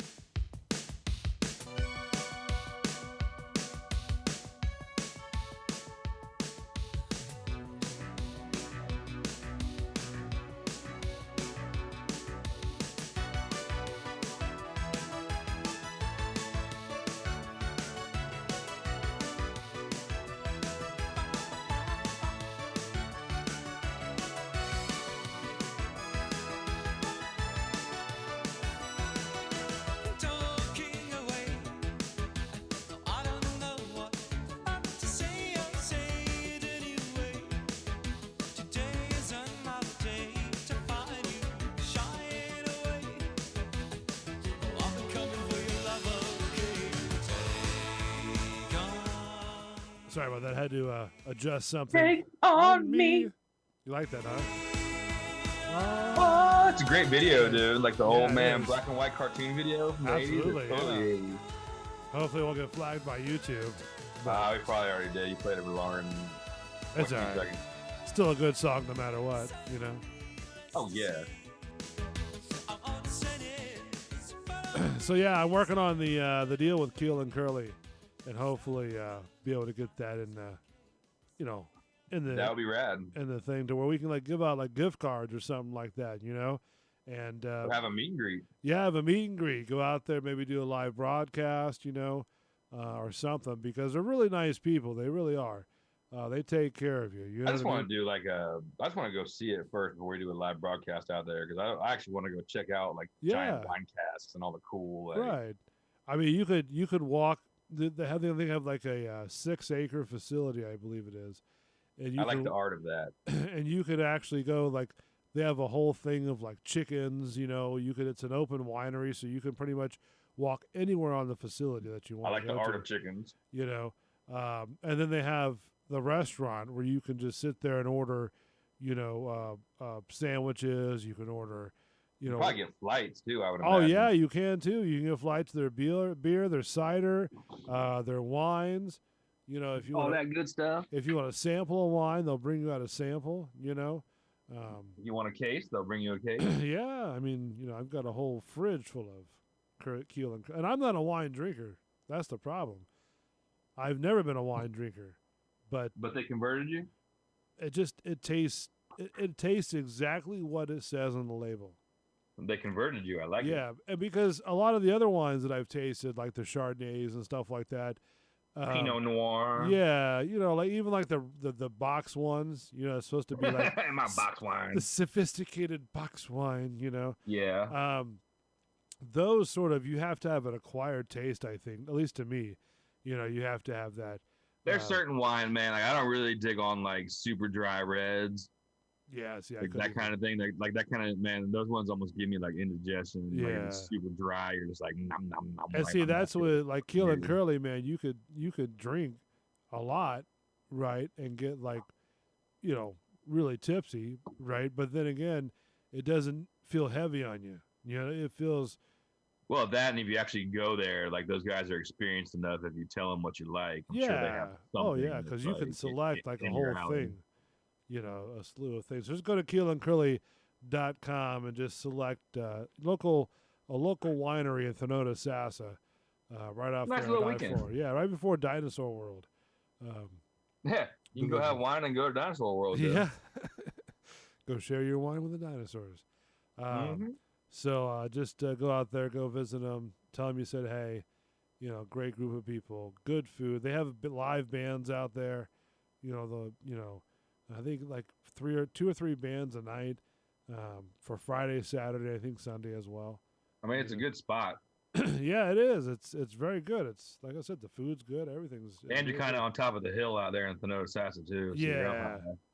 Sorry about that. I had to adjust something. Take on me. You like that, huh? Oh, it's a great video, dude. Like the old man black and white cartoon video. Absolutely. Hopefully, we'll get flagged by YouTube. We probably already did. You played it for longer than it's all right. Seconds. Still a good song, no matter what. Oh yeah. So yeah, I'm working on the deal with Keel and Curly, and hopefully be able to get that in you know, in the That would be rad. in the thing to where we can like give out like gift cards or something like that, you know, and Have a meet and greet. yeah, have a meet and greet. Go out there, maybe do a live broadcast, you know, or something, because they're really nice people. They really are. They take care of you. You know I just what I want to do like I just want to go see it first before we do a live broadcast out there, because I actually want to go check out like giant wine casks and all the cool. Like, right. I mean, you could walk. They have like a 6-acre facility, I believe it is. And you I like the art of that. And you could actually go like they have a whole thing of like chickens. You know, it's an open winery, so you can pretty much walk anywhere on the facility that you want. I like the art of chickens. You know, and then they have the restaurant where you can just sit there and order, you know, sandwiches. You can order, you know, probably get flights too. I would. Oh imagine. yeah, you can too. You can get flights to their beer, their cider, their wines. You know, if you all want that good stuff. If you want a sample of wine, they'll bring you out a sample. You know, you want a case, they'll bring you a case. Yeah, I mean, you know, I've got a whole fridge full of Keel and I'm not a wine drinker. That's the problem. I've never been a wine drinker, but they converted you. It tastes exactly what it says on the label. They converted you. I like it. Yeah, and because a lot of the other wines that I've tasted, like the Chardonnays and stuff like that, Pinot Noir. Yeah, you know, like even like the box ones, you know, it's supposed to be like my box wine, the sophisticated box wine, you know. Yeah. Those sort of, you have to have an acquired taste, I think, at least to me. You know, you have to have that. There's certain wine, man. Like I don't really dig on like super dry reds. Yeah, see, like that kind of thing. Like that kind of, man. Those ones almost give me like indigestion. Yeah, like it's super dry. You're just like nom nom nom. And see, that's what like Keel and Curly, man. You could drink a lot, right, and get like, you know, really tipsy, right. But then again, it doesn't feel heavy on you. You know, it feels. Well, that, and if you actually go there, like those guys are experienced enough. If you tell them what you like, I'm sure they have something. Yeah, because you can select like a whole thing. You know, a slew of things. So just go to keelandcurly.com and just select a local winery in Thinota Sassa, right off nice there. Little weekend. Yeah, right before Dinosaur World. Yeah, you can go have wine and go to Dinosaur World. Yeah, go share your wine with the dinosaurs. So just go out there, go visit them, tell them you said hey. You know, great group of people, good food. They have live bands out there. You know I think like 2 or 3 bands a night for Friday, Saturday, I think Sunday as well. I mean, it's a good spot. Yeah, it is. It's very good. It's like I said, the food's good. Everything's. And you're kind of on top of the hill out there in Thinota Sassa too. So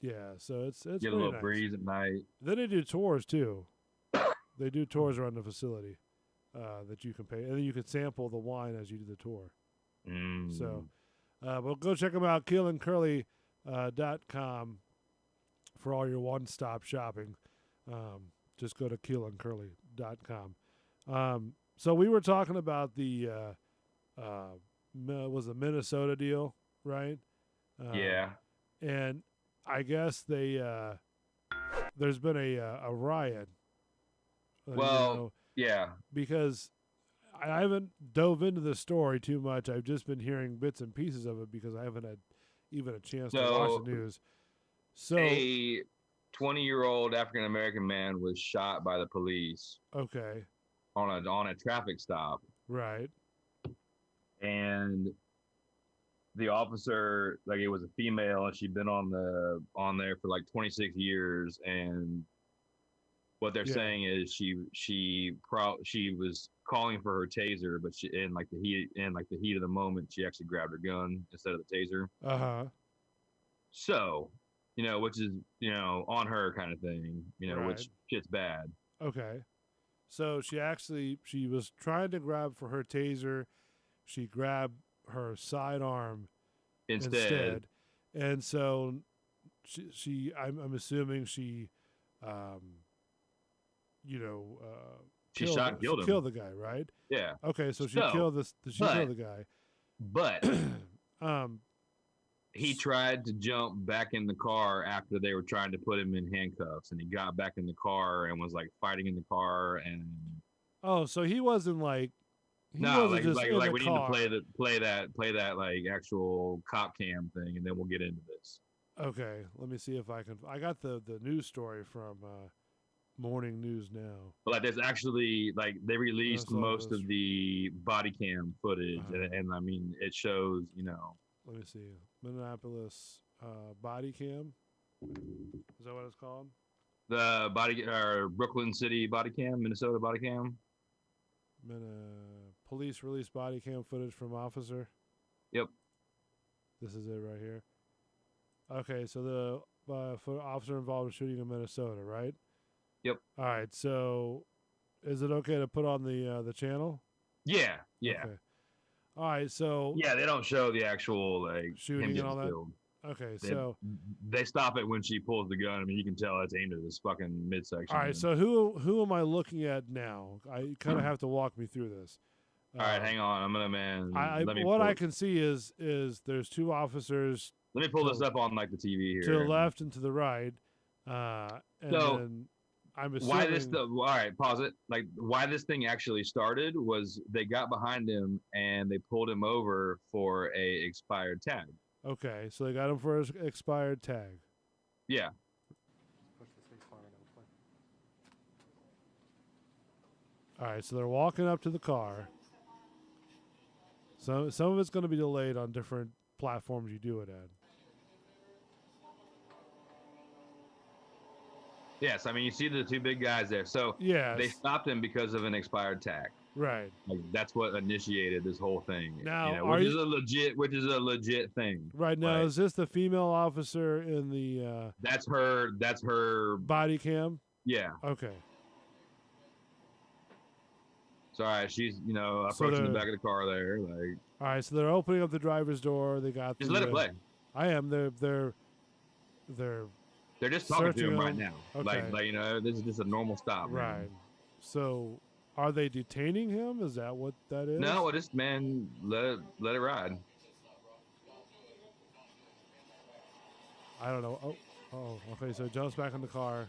yeah. So it's get a little nice breeze at night. Then they do tours too. They do tours around the facility that you can pay, and then you can sample the wine as you do the tour. So, well, go check them out. KeelandCurly.com. For all your one-stop shopping. Just go to keelandcurly.com. So we were talking about the was the Minnesota deal, right? Yeah. And I guess there's been a riot. Well, you know, yeah. Because I haven't dove into the story too much. I've just been hearing bits and pieces of it because I haven't had even a chance to watch the news. So a 20-year-old African-American man was shot by the police. Okay. On a traffic stop. Right. And the officer, like it was a female, and she'd been on there for like 26 years. And what they're saying is she was calling for her taser, but in the heat of the moment, she actually grabbed her gun instead of the taser. So, you know, which is, you know, on her kind of thing, you know, which shit's bad. Okay. So she was trying to grab for her taser. She grabbed her sidearm instead. And so I'm assuming she, you know, she shot and killed him. Killed the guy, right? Yeah. Okay. So she killed the guy. But he tried to jump back in the car after they were trying to put him in handcuffs, and he got back in the car and was like fighting in the car. And Oh, so he wasn't like. He No, wasn't just in the we car. need to play that like actual cop cam thing, and then we'll get into this. Okay, let me see if I can. I got the news story from Morning News Now. But like, there's actually like they released most of the body cam footage, and I mean it shows, you know. Let me see, Minneapolis body cam. Is that what it's called? The Brooklyn City body cam, Minnesota body cam. Police released body cam footage from officer. Yep. This is it right here. Okay, so the officer involved in shooting in Minnesota, right? Yep. All right. So, is it okay to put on the channel? Yeah. Yeah. Okay. All right. So. Yeah, they don't show the actual like shooting and all that. Killed. Okay, they stop it when she pulls the gun. I mean, you can tell it's aimed at this fucking midsection. All right, so who am I looking at now? I kind of have to walk me through this. All right, hang on. I'm gonna what I can see is there's two officers. Let me pull this up on like the TV here. To the left and to the right. And then I'm assuming why this? All right, pause it. Like why this thing actually started was they got behind him and they pulled him over for a expired tag. Okay, so they got him for his expired tag. Yeah. All right, so they're walking up to the car. So some of it's going to be delayed on different platforms you do it at. Yes, I mean you see the two big guys there. So they stopped him because of an expired tag. Right. Like that's what initiated this whole thing. Now, you know, which is a legit thing. Right now, is this the female officer in the? That's her body cam. Yeah. Okay. Sorry, she's approaching the back of the car there. Like. All right, so they're opening up the driver's door. They got. Just let it play. I am. They're just talking to him right now. Okay. Like this is just a normal stop. Right. Man. So, are they detaining him? Is that what that is? No, just man, let it ride. I don't know. Oh, okay. So he jumps back in the car.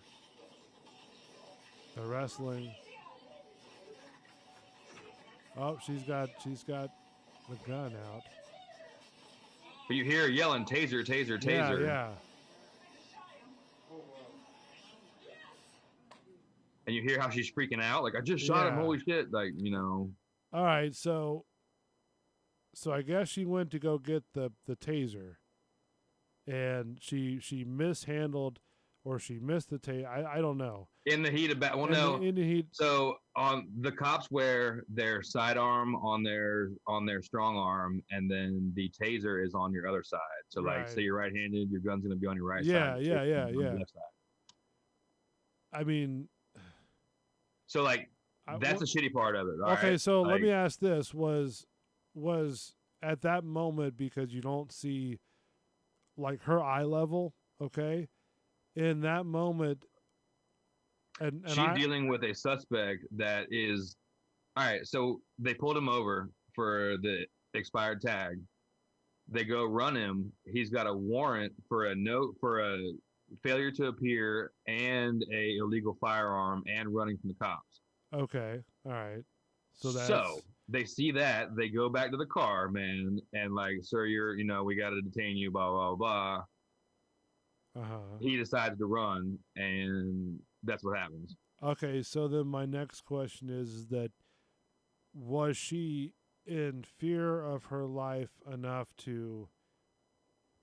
They're wrestling. Oh, she's got the gun out. But you hear her yelling, "Taser, taser, taser!" Yeah. And you hear how she's freaking out, like I just shot him. Holy shit! Like All right, so I guess she went to go get the taser, and she mishandled, or she missed the taser. I don't know. In the heat of battle, in the heat. So on the cops wear their sidearm on their strong arm, and then the taser is on your other side. So like, say you're right-handed, your gun's gonna be on your right side. Yeah. Left side. I mean. So like that's the shitty part of it. Okay, right? So let me ask this: was at that moment, because you don't see like her eye level, okay? In that moment, and she's dealing with a suspect that is all right. So they pulled him over for the expired tag. They go run him. He's got a warrant for a failure to appear and a illegal firearm and running from the cops. Okay. All right. So they see that, they go back to the car, man, and like, sir, we got to detain you, blah, blah, blah. He decides to run, and that's what happens. Okay. So then my next question is that was she in fear of her life enough to...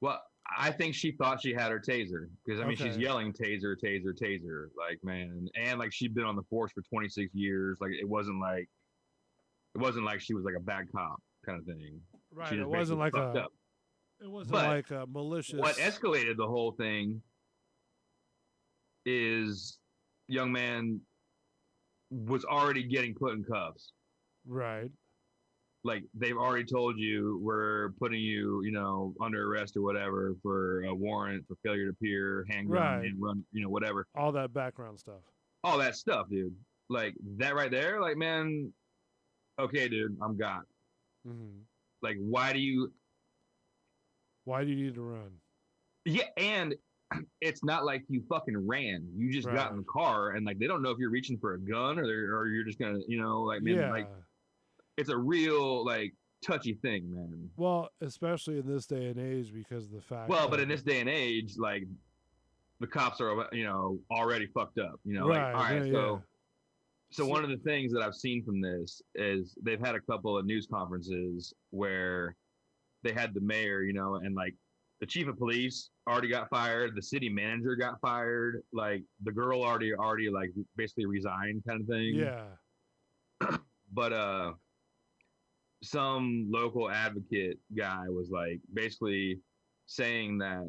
Well, I think she thought she had her taser because I mean she's yelling taser, taser, taser, like man, and like she'd been on the force for 26 years. Like it wasn't like she was like a bad cop kind of thing. Right. It wasn't like a malicious. What escalated the whole thing is young man was already getting put in cuffs. Right. Like they've already told you we're putting you, under arrest or whatever for a warrant for failure to appear, handgun, and run, whatever. All that background stuff. All that stuff, dude. Like that right there. Like, man, okay, dude, I'm got. Mm-hmm. Like, why do you need to run? Yeah, and it's not like you fucking ran. You just got in the car, and like they don't know if you're reaching for a gun or you're just gonna, you know, like man, like it's a real like touchy thing, man. Well, especially in this day and age because of the fact. Well, but in this day and age, like the cops are, you know, already fucked up. You know, like all right, so one of the things that I've seen from this is they've had a couple of news conferences where they had the mayor, you know, and like the chief of police already got fired, the city manager got fired, like the girl already like basically resigned kind of thing. Yeah. But some local advocate guy was like basically saying that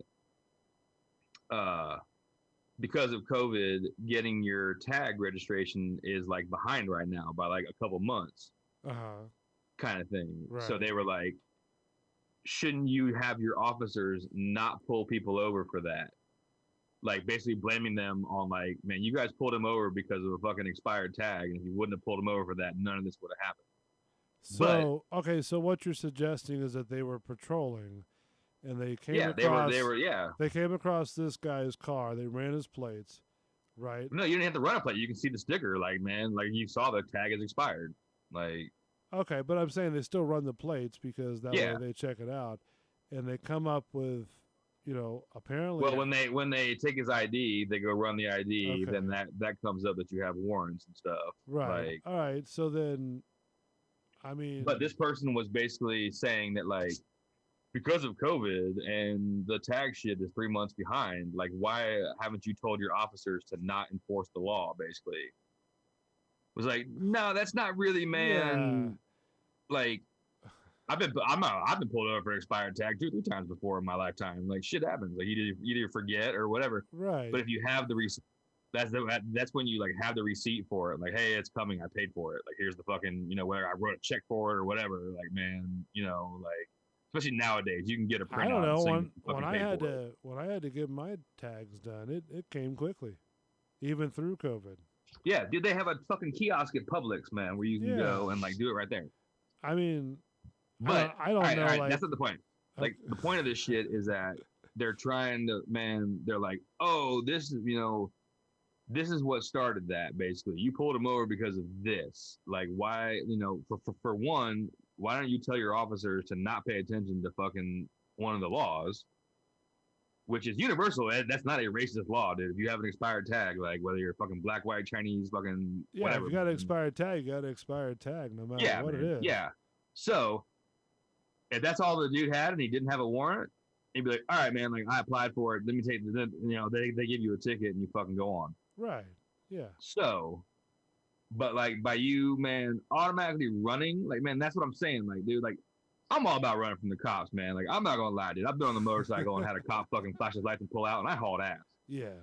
because of COVID, getting your tag registration is like behind right now by like a couple months, kind of thing. Right. So they were like, shouldn't you have your officers not pull people over for that? Like basically blaming them on like, man, you guys pulled him over because of a fucking expired tag, and if you wouldn't have pulled him over for that, none of this would have happened. So okay, so what you're suggesting is that they were patrolling. And they came across. They came across this guy's car. They ran his plates, right? No, you didn't have to run a plate. You can see the sticker, like man, like you saw the tag is expired, like. Okay, but I'm saying they still run the plates because that way they check it out, and they come up with, you know, apparently. Well, when they take his ID, they go run the ID. Then that comes up that you have warrants and stuff. Right. Like, all right. So then, I mean. But this person was basically saying that like. Because of COVID and the tag shit is 3 months behind, like why haven't you told your officers to not enforce the law? Basically, it was like, no, that's not really, man. Yeah. Like, I've been pulled over for an expired tag 2 or 3 times before in my lifetime. Like shit happens. Like you either forget or whatever. Right. But if you have the receipt, that's when you like have the receipt for it. Like, hey, it's coming. I paid for it. Like here's the fucking, you know, whether I wrote a check for it or whatever. Like man, you know, like. Especially nowadays, you can get a printout. I don't know when I had to get my tags done, it came quickly, even through COVID. Yeah, dude, they have a fucking kiosk at Publix, man, where you can go and like do it right there. I mean, but I don't know. All right, like, that's not the point. Like the point of this shit is that they're trying to, man. They're like, oh, this is, you know, this is what started that. Basically, you pulled him over because of this. Like, why, you know, for one. Why don't you tell your officers to not pay attention to fucking one of the laws, which is universal? That's not a racist law, dude. If you have an expired tag, like whether you're fucking black, white, Chinese, fucking whatever. If you got an expired tag, you got an expired tag, no matter what it is. Yeah. So if that's all the dude had and he didn't have a warrant, he'd be like, all right, man, like I applied for it. Let me take the, you know, they give you a ticket and you fucking go on. Right. Yeah. So. But like by you, man, automatically running, like man, that's what I'm saying. Like, dude, like I'm all about running from the cops, man. Like I'm not gonna lie, dude. I've been on the motorcycle and had a cop fucking flash his lights and pull out, and I hauled ass. Yeah.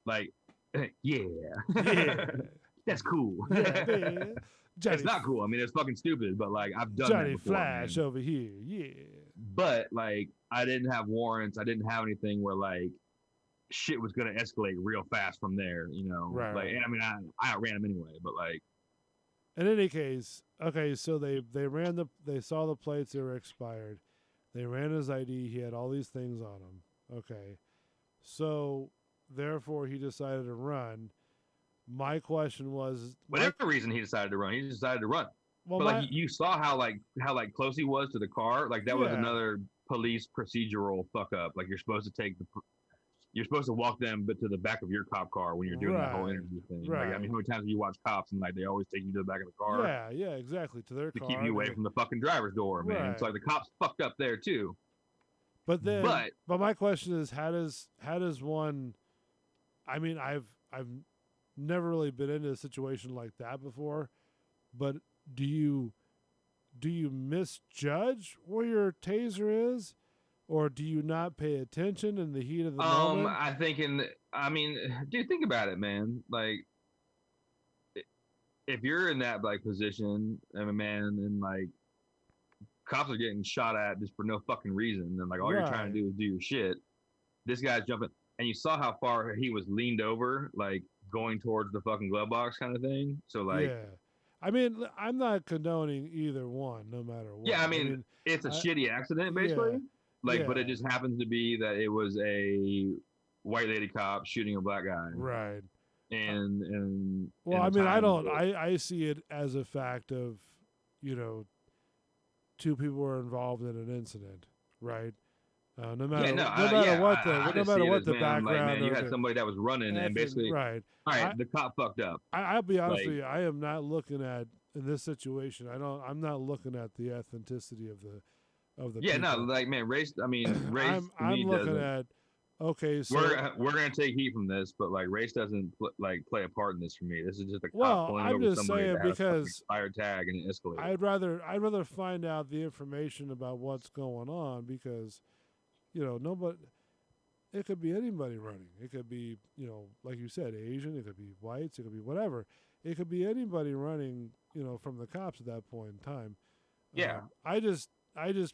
Like, yeah. That's cool. Yeah, it's not cool. I mean, it's fucking stupid. But like, I've done Johnny that before, Flash man. over here. Yeah. But like, I didn't have warrants. I didn't have anything where like. Shit was gonna escalate real fast from there, you know. Right. Like, I mean, I outran him anyway, but like. In any case, okay, so they saw the plates, they were expired. They ran his ID. He had all these things on him. Okay, so therefore he decided to run. My question was, whatever reason he decided to run, he decided to run. Well, but like you saw how close he was to the car. Like that was another police procedural fuck up. Like you're supposed to walk them but to the back of your cop car when you're doing that whole interview thing. Right. Like, I mean, how many times do you watch cops and like they always take you to the back of the car? Yeah, exactly. To their to car. keep you away from the fucking driver's door, man. Right. So like the cops fucked up there too. But my question is, how does one? I mean, I've never really been into a situation like that before, but do you misjudge where your taser is? Or do you not pay attention in the heat of the moment? I mean, dude, think about it, man. Like, if you're in that like position, man, and like cops are getting shot at just for no fucking reason, and like all you're trying to do is do your shit. This guy's jumping, and you saw how far he was leaned over, like going towards the fucking glove box kind of thing. So like, I mean, I'm not condoning either one, no matter what. Yeah, I mean it's a shitty accident, basically. Like, but it just happens to be that it was a white lady cop shooting a black guy. Right. And well, I mean, I see it as a fact of, you know, two people were involved in an incident, right? No matter what the background. Like, man, you had somebody that was running and basically right. All right, the cop fucked up. I'll be honest with you. I am not looking at in this situation. I'm not looking at the authenticity of the yeah, people. no, like man, race. I mean, race. I'm looking at. Okay, so we're gonna take heat from this, but like race doesn't play a part in this for me. This is just a cop pulling I'm over just somebody saying that has because a expired tag and it escalated. I'd rather find out the information about what's going on because, you know, nobody. It could be anybody running. It could be, you know, like you said, Asian. It could be whites. It could be whatever. It could be anybody running, you know, from the cops at that point in time. Yeah. I just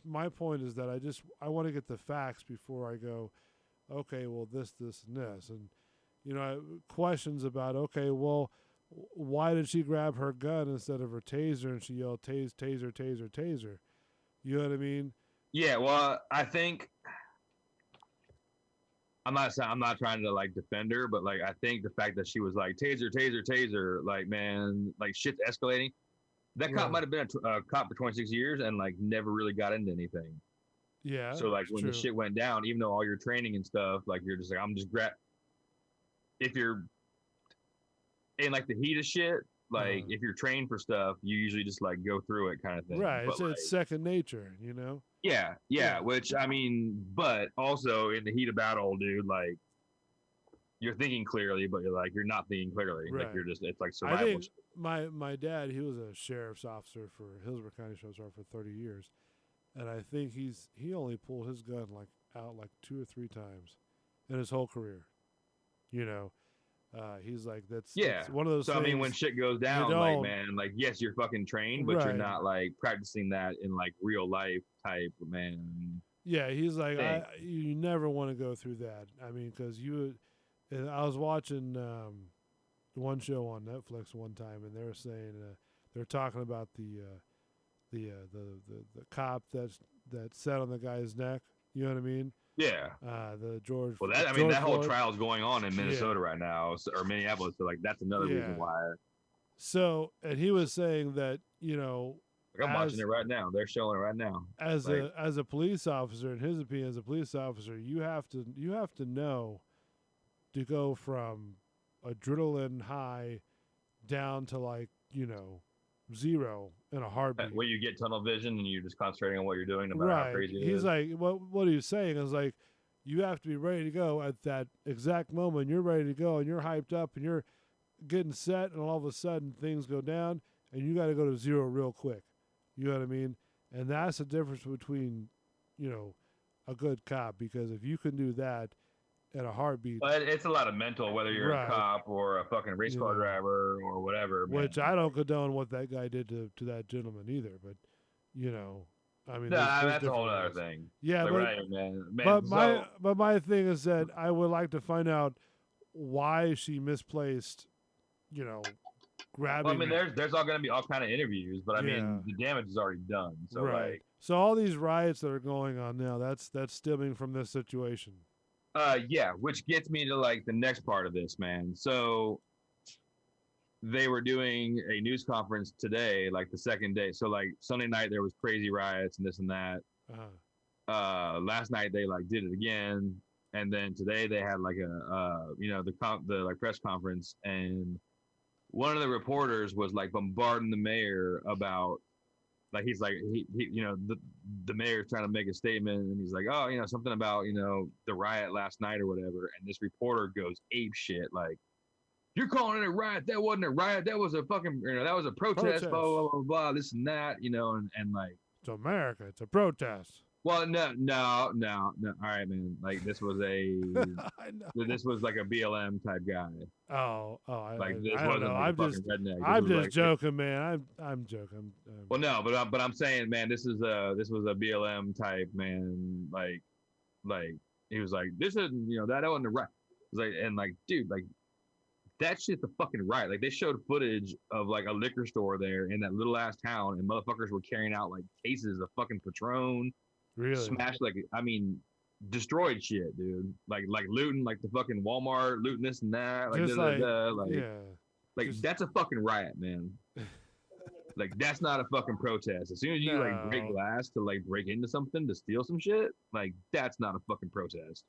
my point is that I want to get the facts before I go, okay, well, this, and this. And, you know, questions about, okay, well, why did she grab her gun instead of her taser and she yelled, taser, taser, taser? You know what I mean? Yeah, well, I think I'm not trying to like defend her, but like I think the fact that she was like taser, taser, taser, like man, like shit's escalating. That cop might have been a cop for 26 years and like never really got into anything. Yeah. So like when the shit went down, even though all your training and stuff, like you're just like I'm just if you're in like the heat of shit, like if you're trained for stuff, you usually just like go through it kind of thing. Right. But, it's second nature, you know? Yeah. Which I mean, but also in the heat of battle, dude, like you're thinking clearly, but you're not thinking clearly. Right. Like you're just it's like survival. I think my dad, he was a sheriff's officer for Hillsborough County Sheriff's Office for 30 years. And I think he only pulled his gun out 2 or 3 times in his whole career. You know, he's like that's one of those. So things I mean, when shit goes down, like man, like yes, you're fucking trained, but you're not like practicing that in like real life type, man. Yeah, he's like you never want to go through that. I mean, because and I was watching one show on Netflix one time, and they were saying they're talking about the cop that sat on the guy's neck. You know what I mean? Yeah. The George. Well, that whole trial is going on in Minnesota right now, or Minneapolis. So like that's another reason why. So, and he was saying that I'm watching it right now. They're showing it right now. As a police officer, in his opinion, as a police officer, you have to know to go from adrenaline high down to 0 in a heartbeat. Where you get tunnel vision and you're just concentrating on what you're doing, no matter how crazy it is. He's like, what he's saying is like, you have to be ready to go at that exact moment. You're ready to go and you're hyped up and you're getting set, and all of a sudden things go down and you got to go to 0 real quick. You know what I mean? And that's the difference between, a good cop, because if you can do that at a heartbeat. But it's a lot of mental, whether you're a cop or a fucking race car driver or whatever. Which I don't condone what that guy did to that gentleman either, but I mean, that's a whole other thing. Yeah, like, but, right, man. But my thing is that I would like to find out why she misplaced, grabbing. Well, I mean, there's all going to be all kind of interviews, but I mean, the damage is already done. So so all these riots that are going on now, that's stemming from this situation. Yeah, which gets me to like the next part of this, man. So they were doing a news conference today, like the second day. So like Sunday night there was crazy riots and this and that. Last night they like did it again, and then today they had like the press conference, and one of the reporters was like bombarding the mayor about. Like he's like the mayor's trying to make a statement, and he's like, oh, something about the riot last night or whatever, and this reporter goes ape shit, like, you're calling it a riot? That wasn't a riot. That was a fucking that was a protest. Blah blah blah blah. This and that, and like it's America. It's a protest. Well, no. All right, man. Like this was this was like a BLM type guy. I don't know. I'm just joking, man. I'm joking. Well, no, but I'm saying, man, this was a BLM type man. Like he was like, this isn't that wasn't a right. Like, and like, dude, like that shit's the fucking right. Like they showed footage of like a liquor store there in that little ass town, and motherfuckers were carrying out like cases of fucking Patron. Really? Smashed, like, I mean, destroyed shit, dude. Like looting, like the fucking Walmart, looting this and that. Like, Just yeah. Like that's a fucking riot, man. Like that's not a fucking protest. As soon as you like break glass to like break into something to steal some shit, like that's not a fucking protest.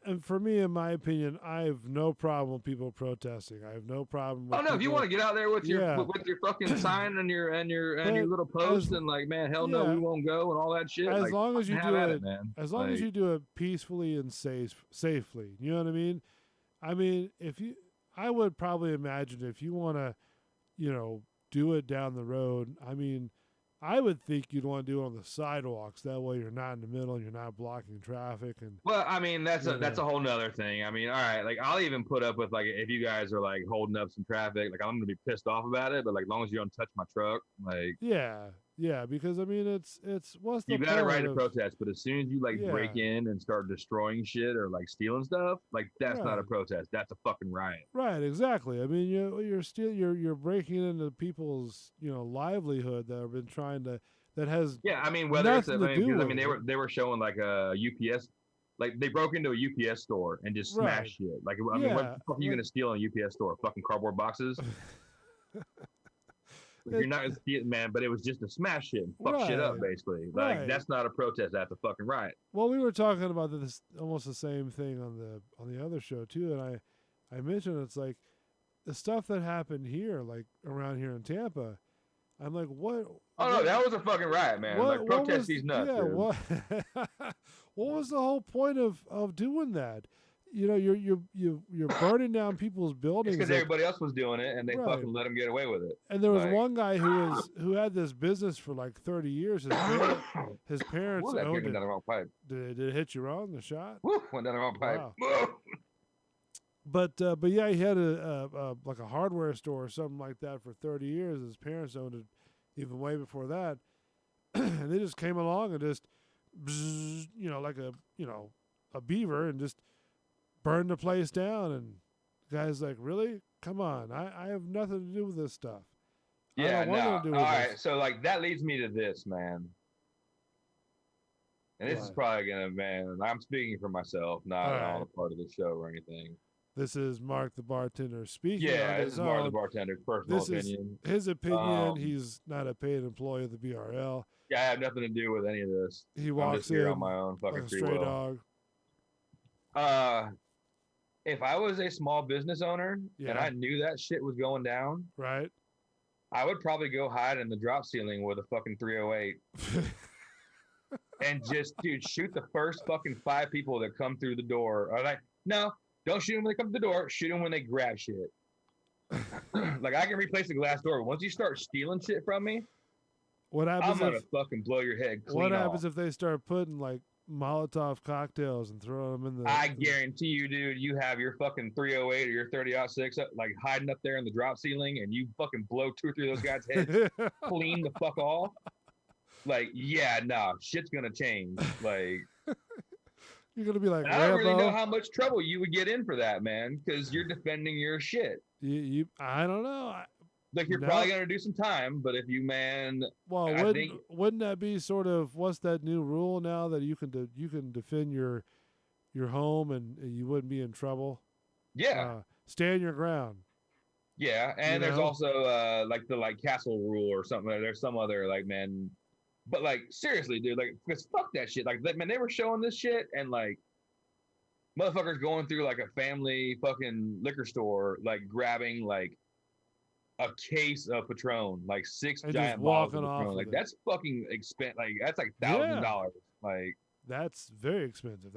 And for me, in my opinion, I have no problem with people protesting. I have no problem with if you want to get out there with your with your fucking sign and your little post and like, man, hell no, we won't go and all that shit. As like, long as you do it, man. As long as you do it peacefully and safely. You know what I mean? I mean, I would probably imagine if you want to, do it down the road. I mean, I would think you'd want to do it on the sidewalks. That way, you're not in the middle. You're not blocking traffic. And well, I mean, that's a whole nother thing. I mean, all right, like I'll even put up with like if you guys are like holding up some traffic, like I'm gonna be pissed off about it. But like, as long as you don't touch my truck, like yeah, because I mean, it's what's the you got a right to protest, but as soon as you like break in and start destroying shit or like stealing stuff, like that's not a protest. That's a fucking riot. Right, exactly. I mean, you're breaking into people's livelihood that have been trying to has I mean whether it's they were showing like a UPS. Like they broke into a UPS store and just smashed shit. Like I mean, what the fuck are you gonna steal in a UPS store? Fucking cardboard boxes. You're not gonna steal, man, but it was just to smash shit and fuck shit up, basically. Like that's not a protest. That's a fucking riot. Well, we were talking about this almost the same thing on the other show too, and I mentioned it's like the stuff that happened here, like around here in Tampa. I'm like, what? Oh no, that was a fucking riot, man. Like protest these nuts. Yeah, what? What was the whole point of doing that? You're burning down people's buildings because everybody else was doing it, and they fucking let them get away with it. And there was one guy who had this business for like 30 years. His parents Ooh, that owned came it. down the wrong pipe. Did it hit you wrong? The shot? Woo, went down the wrong pipe. Wow. But yeah, he had a like a hardware store or something like that for 30 years. His parents owned it even way before that, and they just came along and just, like a beaver and just burned the place down. And the guy's like, really? Come on, I have nothing to do with this stuff. Yeah, no. All right, so like that leads me to this, man. And this is probably gonna, man. I'm speaking for myself, not on a part of the show or anything. This is Mark the Bartender speaking. Yeah, this is Mark the Bartender's personal opinion. Is his opinion. He's not a paid employee of the BRL. Yeah, I have nothing to do with any of this. He walks just here on my own fucking like a free stray will. dog. If I was a small business owner and I knew that shit was going down, right, I would probably go hide in the drop ceiling with a fucking 308 and just, dude, shoot the first fucking 5 people that come through the door. Or like, no. Don't shoot them when they come to the door. Shoot them when they grab shit. Like, I can replace the glass door. But once you start stealing shit from me, what happens I'm going to fucking blow your head clean What happens off. if they start putting, like, Molotov cocktails and throwing them in the... I guarantee you, dude, you have your fucking 308 or your 30-06 like hiding up there in the drop ceiling, and you fucking blow 2 or 3 of those guys' heads clean the fuck off. Like, yeah, nah, shit's going to change. Like... You're gonna be like, I don't really know how much trouble you would get in for that, man, because you're defending your shit. I don't know. Like you're probably gonna do some time, but if you, well, wouldn't that be sort of what's that new rule now that you can defend your home and you wouldn't be in trouble? Yeah, stand your ground. Yeah, and there's also like the castle rule or something. There's some other But like seriously, dude, like because fuck that shit. Like man, they were showing this shit and like motherfuckers going through like a family fucking liquor store, like grabbing like a case of Patron, like 6 and giant bottles of Patron. Like that's fucking expensive. Like that's like $1,000. Like that's very expensive.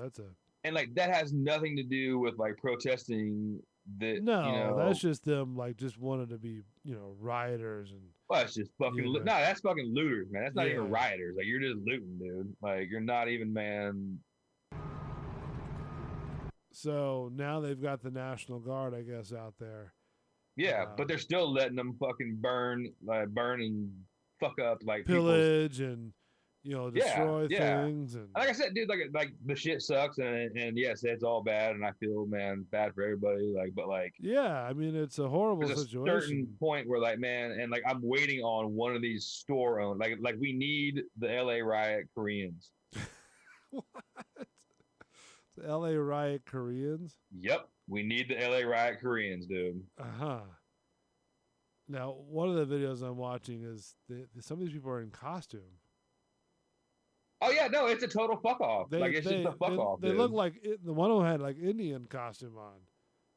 And like that has nothing to do with like protesting. That's just them like just wanted to be rioters and. Well, it's just fucking no. That's fucking looters, man. That's not even rioters. Like you're just looting, dude. Like you're not even, man. So now they've got the National Guard, I guess, out there. Yeah, but they're still letting them fucking burn and fuck up like pillage and destroy things. And like I said, dude, like the shit sucks and yes, it's all bad, and I feel bad for everybody. But I mean, it's a horrible situation. There's a certain point where and I'm waiting on one of these store owners. Like we need the LA riot Koreans. What? The LA riot Koreans? Yep, we need the LA riot Koreans, dude. Uh-huh. Now, one of the videos I'm watching is some of these people are in costume. Oh yeah, no, it's a total fuck off. It's just a fuck off. They look like the one of them had like Indian costume on.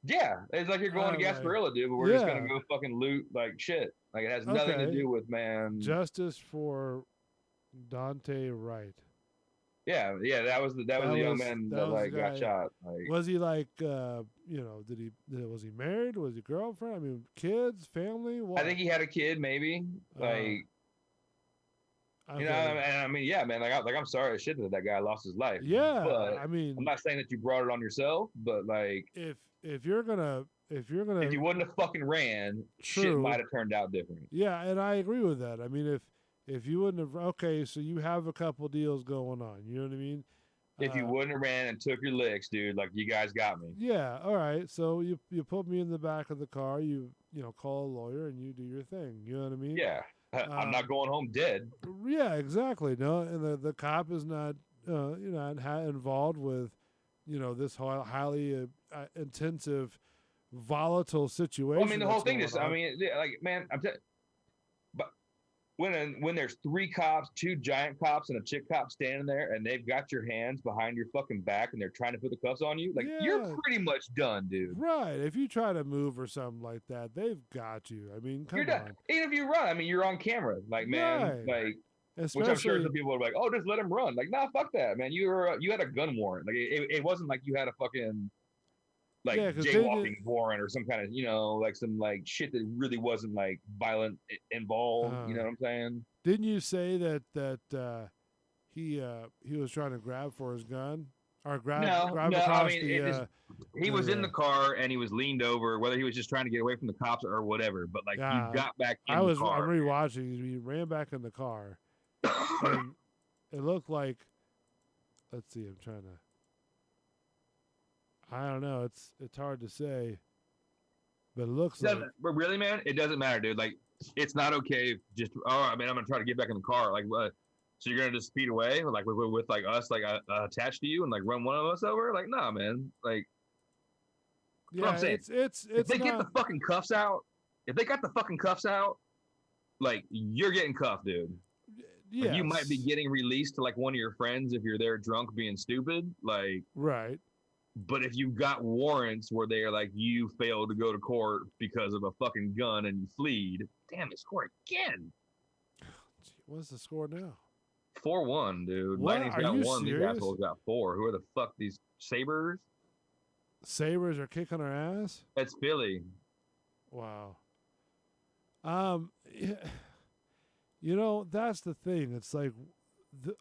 Yeah, it's like you're going to Gasparilla, dude, but we're just gonna go fucking loot like shit. Like it has nothing to do with Justice for Dante Wright. Yeah, that was the young man that got shot. Like, was he like was he married? Was he girlfriend? I mean, kids, family? What? I think he had a kid, maybe. Okay. I mean, yeah, man. I'm sorry as shit that guy lost his life. Yeah, but I mean, I'm not saying that you brought it on yourself, but like, if you wouldn't have fucking ran, true. Shit might have turned out different. Yeah, and I agree with that. I mean, if you wouldn't have, so you have a couple deals going on. You know what I mean? If you wouldn't have ran and took your licks, dude, like you guys got me. Yeah, all right. So you put me in the back of the car. You call a lawyer and you do your thing. You know what I mean? Yeah, I'm not going home dead. Yeah, exactly. No, and the cop is not involved with this highly intensive, volatile situation. Well, I mean, the whole thing is, I mean, like, man, but when there's 3 cops, 2 giant cops, and a chick cop standing there, and they've got your hands behind your fucking back, and they're trying to put the cuffs on you, like, you're pretty much done, dude. Right. If you try to move or something like that, they've got you. I mean, come on. Even if you run, I mean, you're on camera, like, man, like. Especially, which I'm sure some people are like, "Oh, just let him run." Like, nah, fuck that, man. You had a gun warrant. Like, it wasn't like you had a fucking jaywalking warrant or some kind of like some like shit that really wasn't like violent involved. You know what I'm saying? Didn't you say that he was trying to grab for his gun or grab across I mean, he was in the car and he was leaned over, whether he was just trying to get away from the cops or whatever. But like, you got back in the car. I'm rewatching. He ran back in the car. And it looked like, let's see, I'm trying to, I don't know, it's hard to say, but it looks like. But really, man, it doesn't matter, dude. Like, it's not okay. I'm gonna try to get back in the car. Like, so you're gonna just speed away, like with like us, like attached to you, and like run one of us over? Like, nah, man. Like, yeah, what I'm saying, if they get the fucking cuffs out, like, you're getting cuffed, dude. Yeah, like, you might be getting released to like one of your friends if you're there drunk being stupid, like, right. But if you've got warrants where they are like, you failed to go to court because of a fucking gun and you fleed, damn, it scored again. What's the score now? 4-1, dude. What? Lightning's Are got you 1. serious? These assholes got 4. Who are the fuck these Sabres? Sabres are kicking our ass? That's Philly. Wow. That's the thing. It's like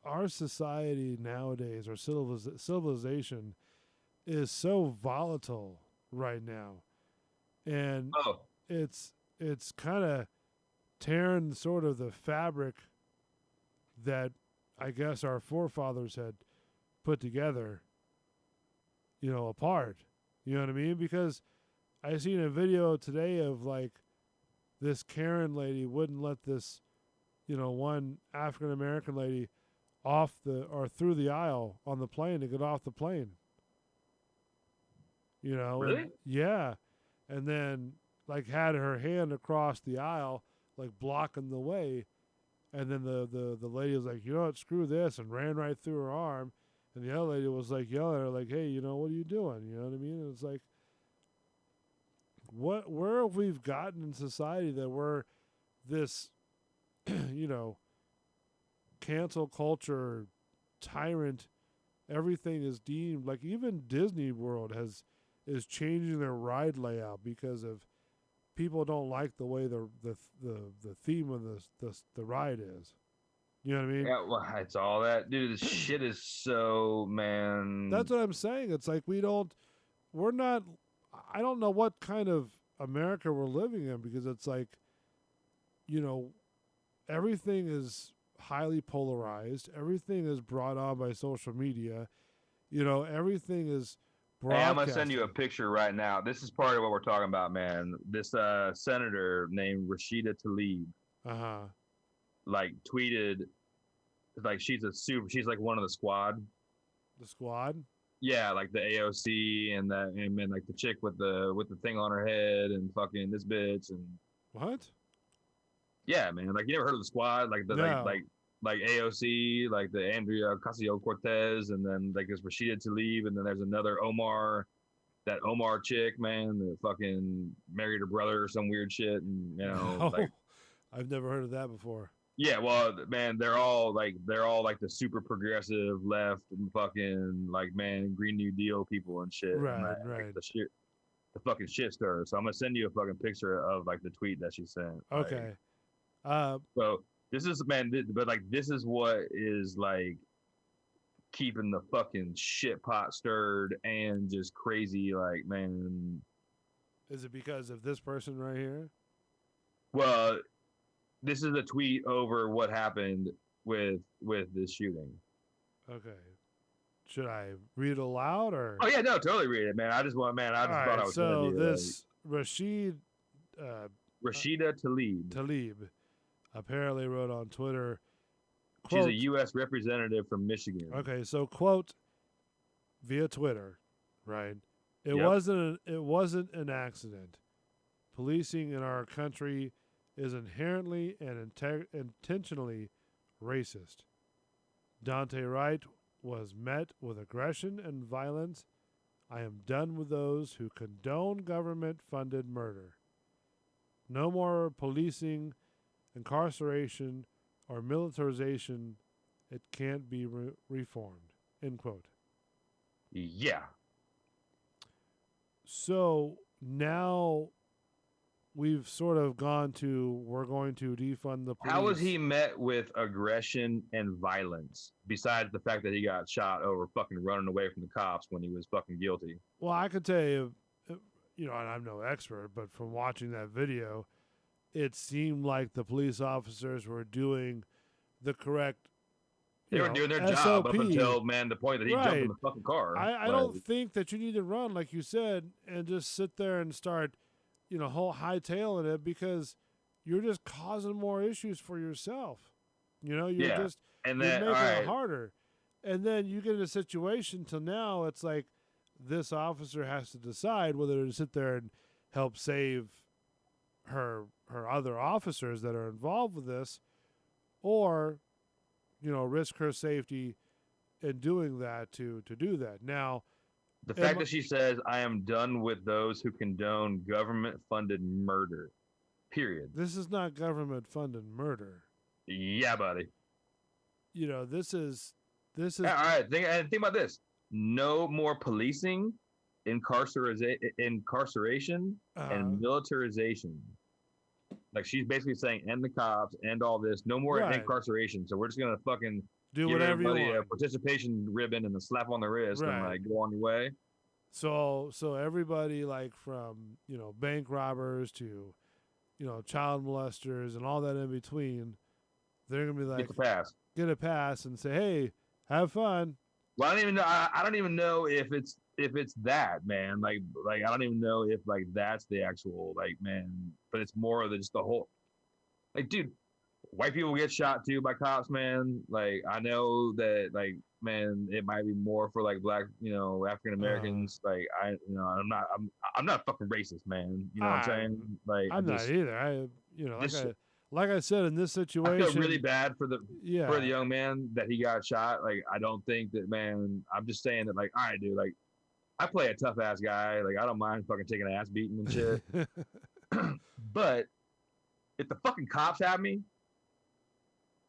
our society nowadays, our civilization, is so volatile right now, and it's kind of tearing sort of the fabric that I guess our forefathers had put together, apart. You know what I mean? Because I seen a video today of like this Karen lady wouldn't let this, one African American lady through the aisle on the plane to get off the plane. Really? Yeah. And then like had her hand across the aisle, like blocking the way. And then the lady was like, screw this, and ran right through her arm. And the other lady was like yelling at her, like, hey, what are you doing? You know what I mean? And it's like, where have we gotten in society that we're this, cancel culture tyrant? Everything is deemed, like even Disney World is changing their ride layout because of people don't like the way the theme of the ride is. You know what I mean? Yeah, well, it's all that, dude. This shit is so, man. That's what I'm saying. It's like I don't know what kind of America we're living in, because it's like, everything is highly polarized. Everything is brought on by social media. Everything is broadcast. Hey, I'm gonna send you a picture right now. This is part of what we're talking about, man. This senator named Rashida Tlaib, like tweeted, like she's like one of the squad, The squad. Yeah, like the AOC and then like the chick with the thing on her head and fucking this bitch and what? Yeah, man. Like you never heard of the squad? Like the No. like AOC, like the Andrea Ocasio Cortez, and then like there's Rashida Tlaib, and then there's another Omar, that Omar chick, man, that fucking married her brother or some weird shit, and you know, like I've never heard of that before. yeah, well, man, they're all like the super progressive left and fucking like man Green New Deal people and shit. Right, and, right. Like, the fucking shit stir. So I'm gonna send you a fucking picture of like the tweet that she sent. Okay. So this is but like this is what is like keeping the fucking shit pot stirred and just crazy. Like man, is it because of this person right here? Well, this is a tweet over what happened with this shooting. Okay. Should I read it aloud or? Oh yeah, no, totally read it, man. I just thought I was. So this Rashida Tlaib apparently wrote on Twitter. Quote, she's a U.S. representative from Michigan. Okay, so quote via Twitter, right? It wasn't an accident. Policing in our country is inherently and intentionally racist. Dante Wright was met with aggression and violence. I am done with those who condone government-funded murder. No more policing, incarceration, or militarization. It can't be reformed. End quote. Yeah. So now we've sort of gone to, we're going to defund the police. How was he met with aggression and violence besides the fact that he got shot over fucking running away from the cops when he was fucking guilty? Well, I could tell you, and I'm no expert, but from watching that video, it seemed like the police officers were doing the correct. They were doing their job up until, the point that he jumped in the fucking car. I don't think that you need to run, like you said, and just sit there and start, whole hightailing it, because you're just causing more issues for yourself. You're making it harder. And then you get in a situation till now, it's like this officer has to decide whether to sit there and help save her other officers that are involved with this, or risk her safety in doing that to do that. Now, the fact that she says, I am done with those who condone government-funded murder, period. This is not government-funded murder. Yeah, buddy. This is. All right, think about this. No more policing, incarceration, and militarization. Like she's basically saying, end the cops, end all this. No more incarceration. So we're just gonna fucking do give whatever everybody you want. A participation ribbon and a slap on the wrist and like go on your way. So everybody, like from bank robbers to child molesters and all that in between, they're gonna be like get a pass and say, hey, have fun. Well, I don't even know. I don't even know if it's that, man. Like I don't even know if like that's the actual but it's more of just the whole. Like, dude, white people get shot too by cops, man. Like I know that, like, man, it might be more for like black, African Americans. Like I'm not fucking racist, man. You know what I'm saying? Like I'm not either. Like I said, in this situation, I feel really bad for the young man that he got shot. Like, I don't think that, man. I'm just saying that, like, all right, dude. Like, I play a tough ass guy. Like, I don't mind fucking taking an ass beating and shit. But if the fucking cops have me,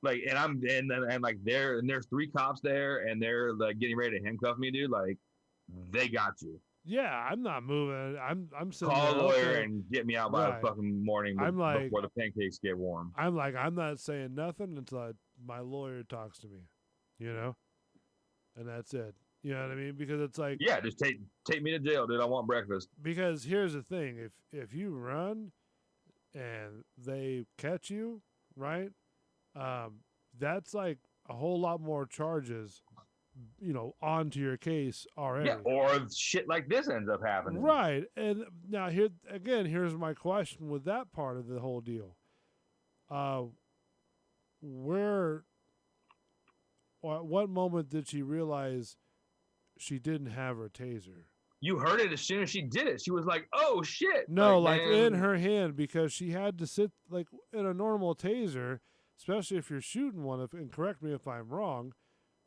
like, and there's 3 cops there, and they're like getting ready to handcuff me, dude. Like, they got you. Yeah, I'm not moving. I'm sitting call there, a lawyer and get me out by the Right. fucking morning before the pancakes get warm. I'm not saying nothing until my lawyer talks to me, and that's it. You know what I mean? Because it's like, yeah, just take me to jail, dude. I want breakfast. Because here's the thing: if you run and they catch you, right? That's like a whole lot more charges, onto your case already. Yeah, or shit like this ends up happening. Right. And now here's my question with that part of the whole deal. What moment did she realize she didn't have her taser. You heard it as soon as she did it. She was like, "Oh shit!" No, like man. in her hand, because she had to sit like in a normal taser, especially if you're shooting one. And correct me if I'm wrong,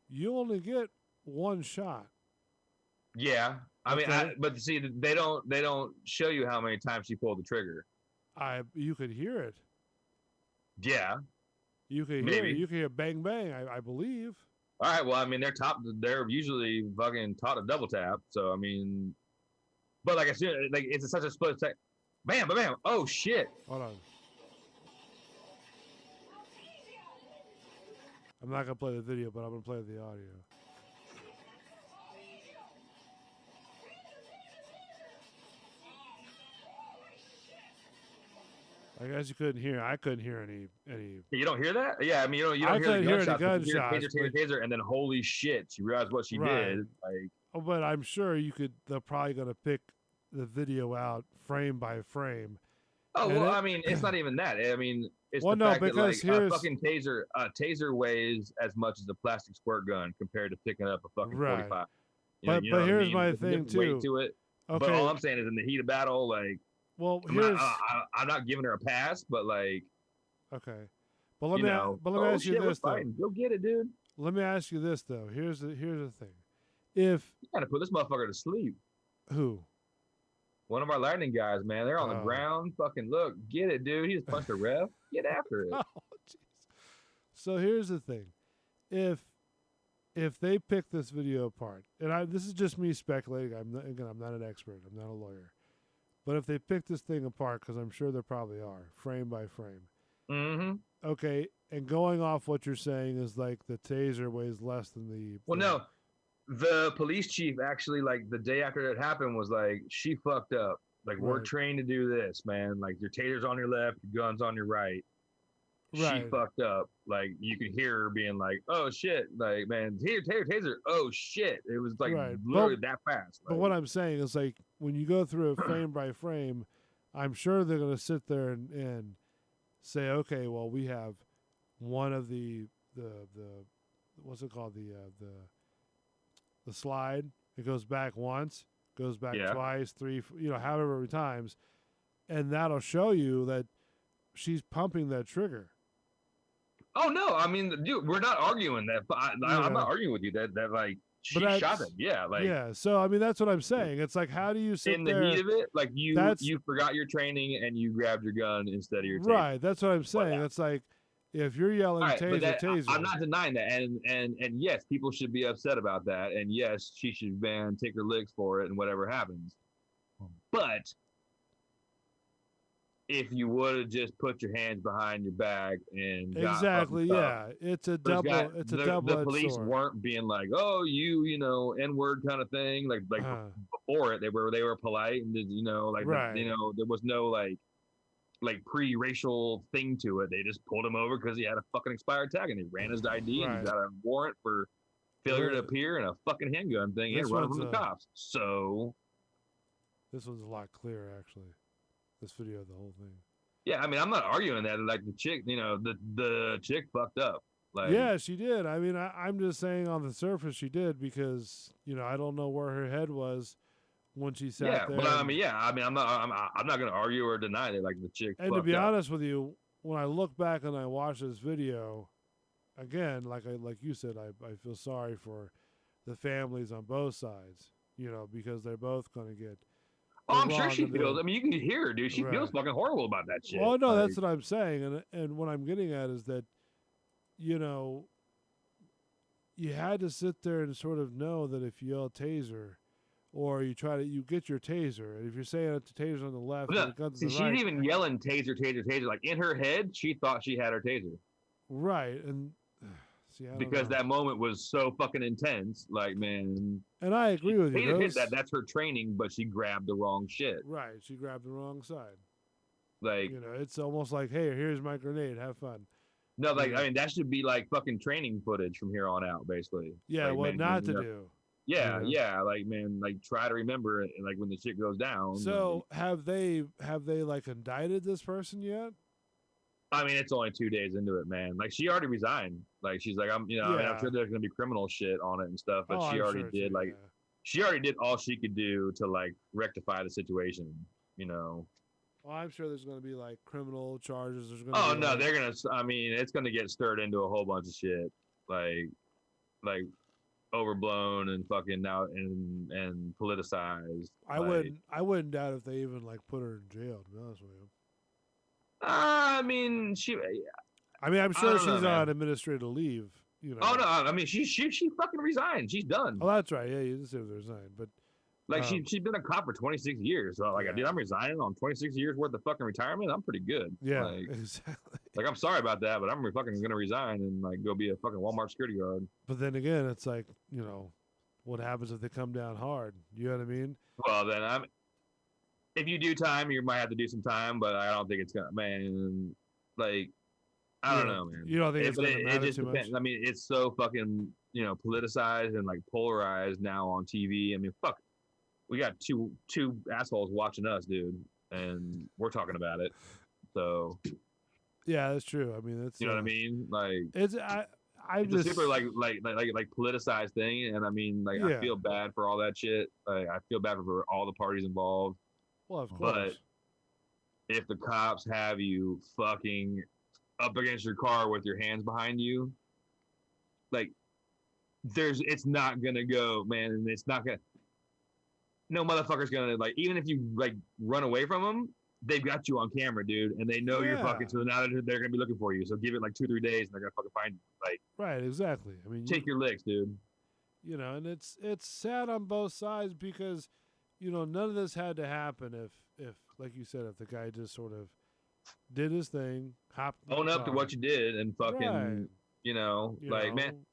you only get one shot. Yeah, I mean, Okay. but see, they don't show you how many times she pulled the trigger. You could hear it. Yeah, You could hear maybe. it. You could hear bang bang. I believe. All right. Well, I mean, they're usually fucking taught a double tap. So I mean, but like I said, like it's such a split second. Bam, bam, bam. Oh shit. Hold on. I'm not gonna play the video, but I'm gonna play the audio. I guess you couldn't hear. I couldn't hear any. You don't hear that? Yeah, I mean, you don't couldn't hear hear the gunshots. You hear gunshots, taser, taser, taser, and then holy shit, she realized what she Right. did. Like, Oh, but I'm sure you could. They're probably gonna pick the video out frame by frame. oh And well, it- I mean, it's not even that. I mean, it's Well, the no, fact that because like a here's- fucking taser weighs as much as a plastic squirt gun compared to picking up a fucking Right. 45. But know what I here's mean? my There's a thing, different weight too. to it. Okay. But all I'm saying is, in the heat of battle, like, Well, I'm here's not giving her a pass, but like, okay. But let you me know, but let me oh, ask you shit, we're this though. fighting. Go get it, dude. Let me ask you this though. Here's the thing. If You gotta put this motherfucker to sleep. who? One of our lightning guys, man, they're on the Oh. ground. Fucking look, get it, dude. He just punched a ref. Get after it. Oh, jeez. So here's the thing. If they pick this video apart, and this is just me speculating. I'm not an expert. I'm not a lawyer. But if they pick this thing apart, because I'm sure there probably are, frame by frame. Mm-hmm. Okay, and going off what you're saying is like the taser weighs less than the. Well, no, the police chief actually, like, the day after it happened was like, she fucked up. Like, we're Right. trained to do this, man. Like, your taser's on your left, your gun's on your right. She Right. fucked up. Like, you could hear her being like, "Oh shit!" Like, man, taser. Oh shit! It was like Right. literally that fast. But Like, what I'm saying is like when you go through it frame by frame, I'm sure they're going to sit there and say, okay, well, we have one of the what's it called, the slide. It goes back once, goes back Yeah. twice, three, however many times, and that'll show you that she's pumping that trigger. oh no, I mean, dude, we're not arguing that. But I'm Yeah. not arguing with you that like she But shot that's- him. Yeah, like Yeah, so I mean that's what I'm saying. It's like how do you sit in the there? heat of it, like you That's- forgot your training and you grabbed your gun instead of your taser. Right, that's what I'm saying. yeah. It's like if you're yelling All right, but taser. I'm not denying that, and yes, people should be upset about that, and yes, she should take her licks for it, and whatever happens. But if you would have just put your hands behind your back and got Exactly, fucking yeah. tough, It's a those double. guys- It's a the double-edged police sword. weren't being like, "Oh, you know, N-word kind of thing." Like before it, they were polite and did, Right. there was no like pre-racial thing to it. They just pulled him over because he had a fucking expired tag and he ran his ID and Right. he got a warrant for failure to This- appear and a fucking handgun thing and this running one's from the cops. So This one's a lot clearer, actually. This video of the whole thing. yeah, I mean, I'm not arguing that. Like the chick, the chick fucked up. Like Yeah, she did. I mean, I'm just saying on the surface she did because I don't know where her head was when she sat yeah, there. but I'm not gonna argue or deny that like the chick. And to fucked be up. honest with you, when I look back and I watch this video, again, like you said, I feel sorry for the families on both sides, because they're both going to get. Oh, I'm sure wrong she of the- feels. I mean, you can hear her, dude. She Right. feels fucking horrible about that shit. Well, no, Like, that's what I'm saying, and what I'm getting at is that, you had to sit there and sort of know that if you yell taser, or you get your taser, and if you're saying the taser's on the left, and the look, gun's see, on the she's right, even yelling taser, taser, taser. Like in her head, she thought she had her taser right, and see, I don't because know. that moment was so fucking intense. Like, man, And I agree with you. Taser hit those- that's her training, but she grabbed the wrong shit. Right, she grabbed the wrong side. Like, It's almost like, hey, here's my grenade, have fun. no, like Yeah. I mean, that should be like fucking training footage from here on out, basically. Yeah, Like, what man, not to you know, do. Yeah, Yeah. yeah, like man, like try to remember it, and like when the shit goes down. So have they like indicted this person yet? I mean, it's only 2 days into it, man. Like she already resigned. Like she's like, I mean, I'm Yeah. sure there's gonna be criminal shit on it and stuff, but Oh, she I'm already sure did. too, Like, yeah. she already did all she could do to like rectify the situation, you know. Well, I'm sure there's going to be like criminal charges. There's going to Oh be no, like, they're gonna. I mean, it's gonna get stirred into a whole bunch of shit, like overblown and fucking now and politicized. I wouldn't doubt if they even like put her in jail. To be honest with you. I mean, she. I mean, I'm sure she's know, on administrative leave. You know. Oh no, I mean, she fucking resigned. She's done. Oh, that's right. Yeah, you just said resigned, but like she's been a cop for 26 years. So like, dude, I'm resigning on 26 years worth of fucking retirement. I'm pretty good. Yeah, like, exactly. Like, I'm sorry about that, but I'm fucking gonna resign and like go be a fucking Walmart security guard. But then again, it's like, you know, what happens if they come down hard? You know what I mean? Well, then if you do time, you might have to do some time, but I don't think it's gonna, man. Like, I don't know, man. You don't think it's gonna matter just too depends. much? I mean, it's so fucking, you know, politicized and like polarized now on TV. I mean, fuck, we got two assholes watching us, dude, and we're talking about it. So yeah, that's true. I mean, that's you know what I mean. Like, it's it's just a super like politicized thing, and I mean, like, I feel bad for all that shit. Like, I feel bad for all the parties involved. Well, of course. But if the cops have you fucking up against your car with your hands behind you, like, it's not gonna go, man, and it's not gonna. No motherfucker's gonna, like, even if you like run away from them, they've got you on camera, dude, and they know you're fucking. So now they're gonna be looking for you. So give it like 2-3 days, and they're gonna fucking find you. Like, right, exactly. I mean, take your licks, dude. You know, and it's sad on both sides because, you know, none of this had to happen if like you said, if the guy just sort of did his thing, own up to what you did, and fucking, you know, man,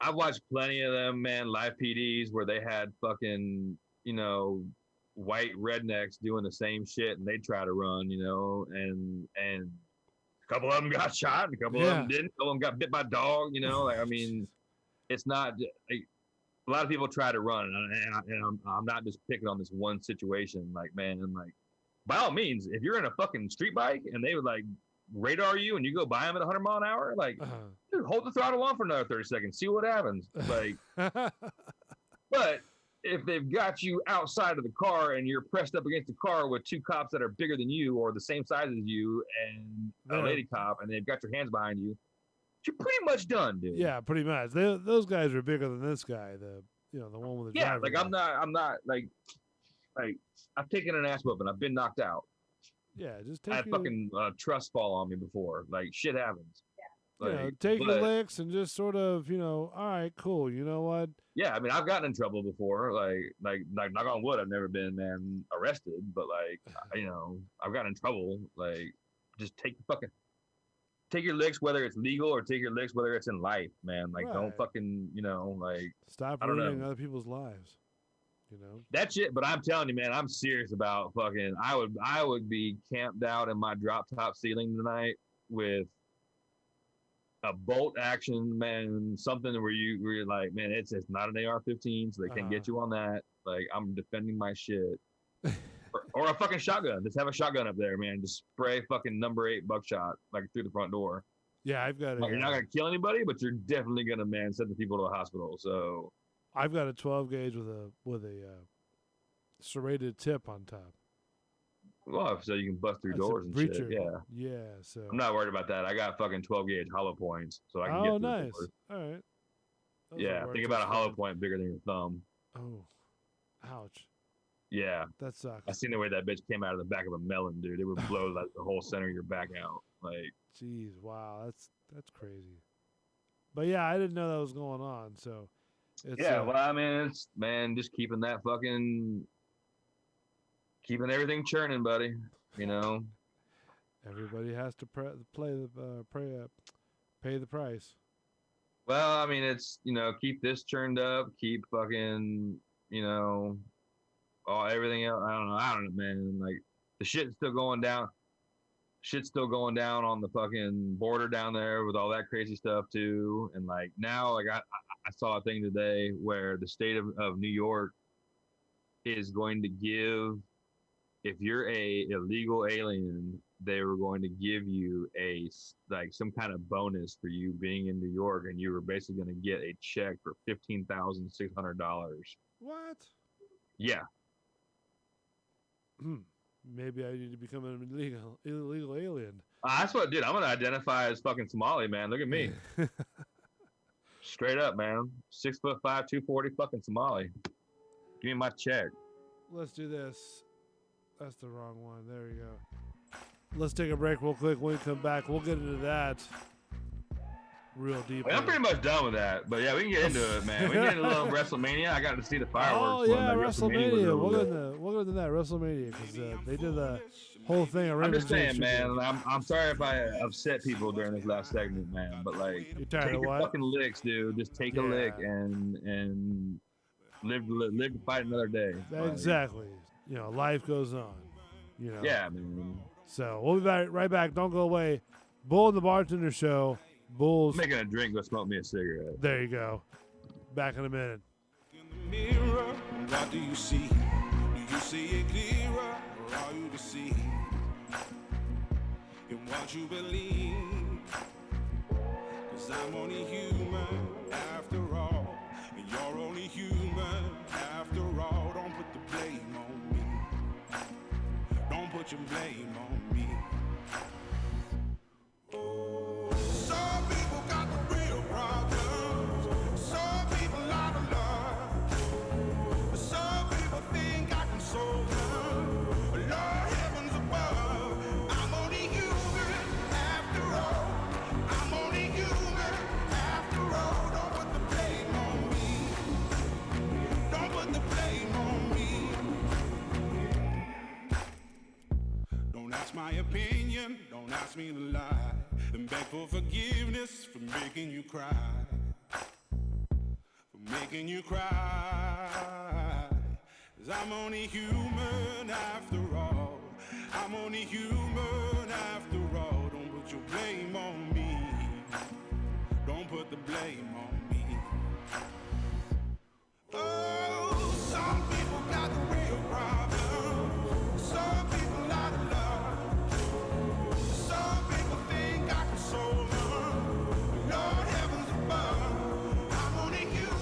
I've watched plenty of them, man, live PDs where they had fucking, you know, white rednecks doing the same shit, and they try to run, you know, and a couple of them got shot, and a couple of them didn't. A couple of them got bit by a dog, you know. Like, I mean, it's not. Like, a lot of people try to run, and I'm not just picking on this one situation. Like, man, and like, by all means, if you're in a fucking street bike and they would like radar you and you go by them at 100 mile an hour, like, dude, hold the throttle on for another 30 seconds, see what happens. Like, but if they've got you outside of the car and you're pressed up against the car with two cops that are bigger than you or the same size as you and a lady cop, and they've got your hands behind you, you're pretty much done, dude. Yeah, pretty much. Those guys are bigger than this guy. The one with the driver. Like, I'm not like I've taken an ass whooping. I've been knocked out. Yeah, just I had fucking trust fall on me before. Like, shit happens. Like, you know, take your licks and just sort of, you know, all right, cool. You know what? Yeah, I mean, I've gotten in trouble before. Like knock on wood, I've never been, man, arrested. But like, you know, I've gotten in trouble. Like, just take your licks, whether it's legal, or take your licks, whether it's in life, man. Like, don't fucking, you know, like, stop ruining other people's lives. You know, that's it. But I'm telling you, man, I'm serious about fucking. I would be camped out in my drop top ceiling tonight with a bolt action, man, something where you're like, man, it's not an AR-15, so they can't get you on that. Like, I'm defending my shit. or a fucking shotgun. Just have a shotgun up there, man. Just spray fucking number 8 buckshot like through the front door. Yeah, I've got it. Like, you're not gonna kill anybody, but you're definitely gonna, man, send the people to the hospital. So I've got a 12 gauge with a serrated tip on top. Well, so you can bust through doors and shit. Yeah. So I'm not worried about that. I got fucking 12 gauge hollow points, so I can get through nice. doors. All right. Yeah, think about a hollow point bigger than your thumb. Oh, ouch. Yeah. That sucks. I seen the way that bitch came out of the back of a melon, dude. It would blow like the whole center of your back out. Like, jeez, wow, that's crazy. But yeah, I didn't know that was going on. So, it's, well, I mean, it's, man, just keeping everything churning, buddy. You know, everybody has to pay the price. Well, I mean, it's, you know, keep this churned up, keep fucking, you know, everything else. I don't know, man. Like, the shit's still going down. Shit's still going down on the fucking border down there with all that crazy stuff too. And like, now, like, I saw a thing today where the state of New York is going to give, if you're a illegal alien they were going to give you some kind of bonus for you being in New York, and you were basically going to get a check for $15,600. What? Yeah. Maybe I need to become an illegal alien. That's what, dude. I'm gonna identify as fucking Somali, man. Look at me. Straight up, man. 6'5", 240, fucking Somali. Give me my check. Let's do this. That's the wrong one. There we go. Let's take a break real quick. When we come back, we'll get into that real deep. I'm pretty much done with that, but yeah, we can get into it, man. We can get into a little WrestleMania. I got to see the fireworks. Oh yeah, WrestleMania. We'll go into that WrestleMania because they did the whole thing. I'm just saying, man. I'm sorry if I upset people during this last segment, man. But like, you're tired take of your what? fucking licks, dude. Just take a lick and live to fight another day. Exactly. You know, life goes on. You know. Yeah, man. So we'll be right back. Don't go away. Bull and the Bartender Show. Bull's I'm making a drink. Go smoke me a cigarette. There you go. Back in a minute. In the mirror, what do you see? Do you see it clearer, or are you deceived in what you believe? 'Cause I'm only human after all, and you're only human after all. Don't put the blame on me. Don't put your blame on me. Some people got the real problems. Some people out of love. Some people think I can solve them. Lord heavens above, I'm only human after all. I'm only human after all. Don't put the blame on me. Don't put the blame on me. Don't ask my opinion. Don't ask me to lie. And beg for forgiveness for making you cry. For making you cry. 'Cause I'm only human after all. I'm only human after all. Don't put your blame on me. Don't put the blame on me. Oh, some people got the real problem. Some people out of love. Some people think I can solve them. Lord heavens above, I'm only human.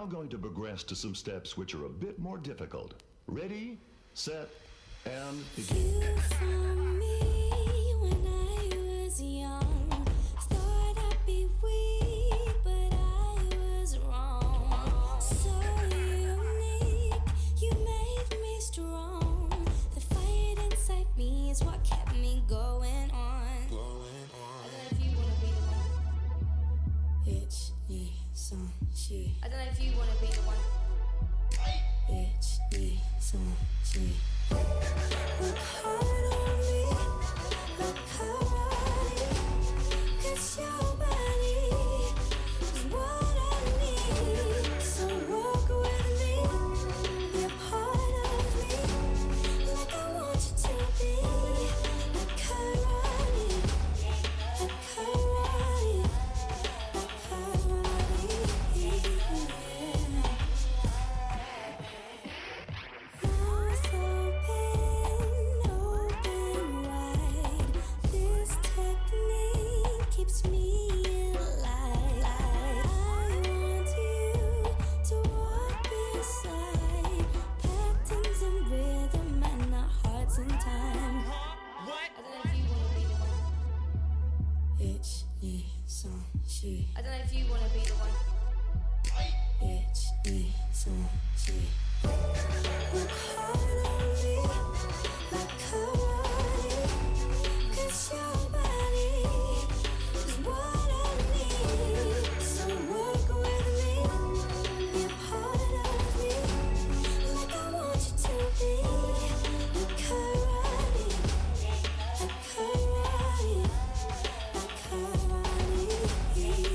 now going to progress to some steps which are a bit more difficult. Ready, set, and begin. You found me when I was young. Thought I'd be weak, but I was wrong. So unique, you made me strong. The fire inside me is what kept me going on. I don't know if you wanna be the one. It's me, son, she. I don't know if you wanna be the one. It's me, son, she. Look hard on me, look hard, 'cause your body is what I need. So walk with me, be a part of me, like I want you to be. Like karate, like karate, like karate, yeah. Mouth open wide. This technique keeps me alive. I want you to walk beside patterns and rhythm and our hearts in time. What? I don't know if you wanna be the one. It's me, son, she. I don't know if you wanna be the one. It's me, son, she. Look hard on me, like karate, 'cause your body is what I need. So walk with me, be a part of me, like I want you to be. Like karate, like karate, like karate, yeah.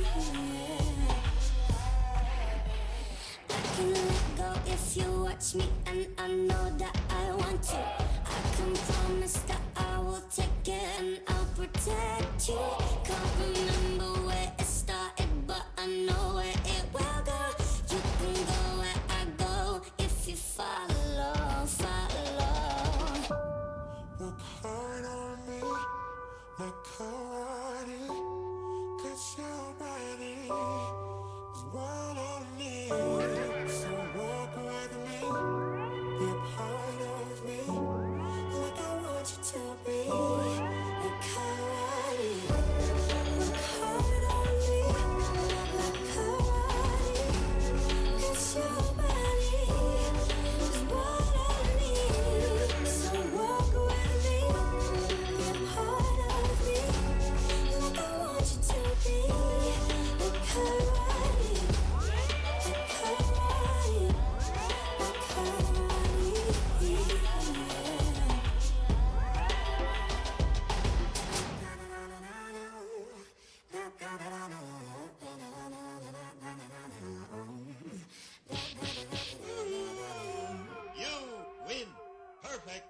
I can let go if you watch me, and I know that I want to. I can promise that I will take care and I'll protect you. Can't remember where it started, but I know where it will go. You can go where I go if you follow, follow. Look hard on me, like karate, 'cause your body is what I need. So walk with me, be a part of me, like I want you to be. Like karate, look hard on me, like karate, 'cause your body is what I need. So walk with me, be a part of me, like I want you to be. Like karate, like karate, like karate, You win. Perfect.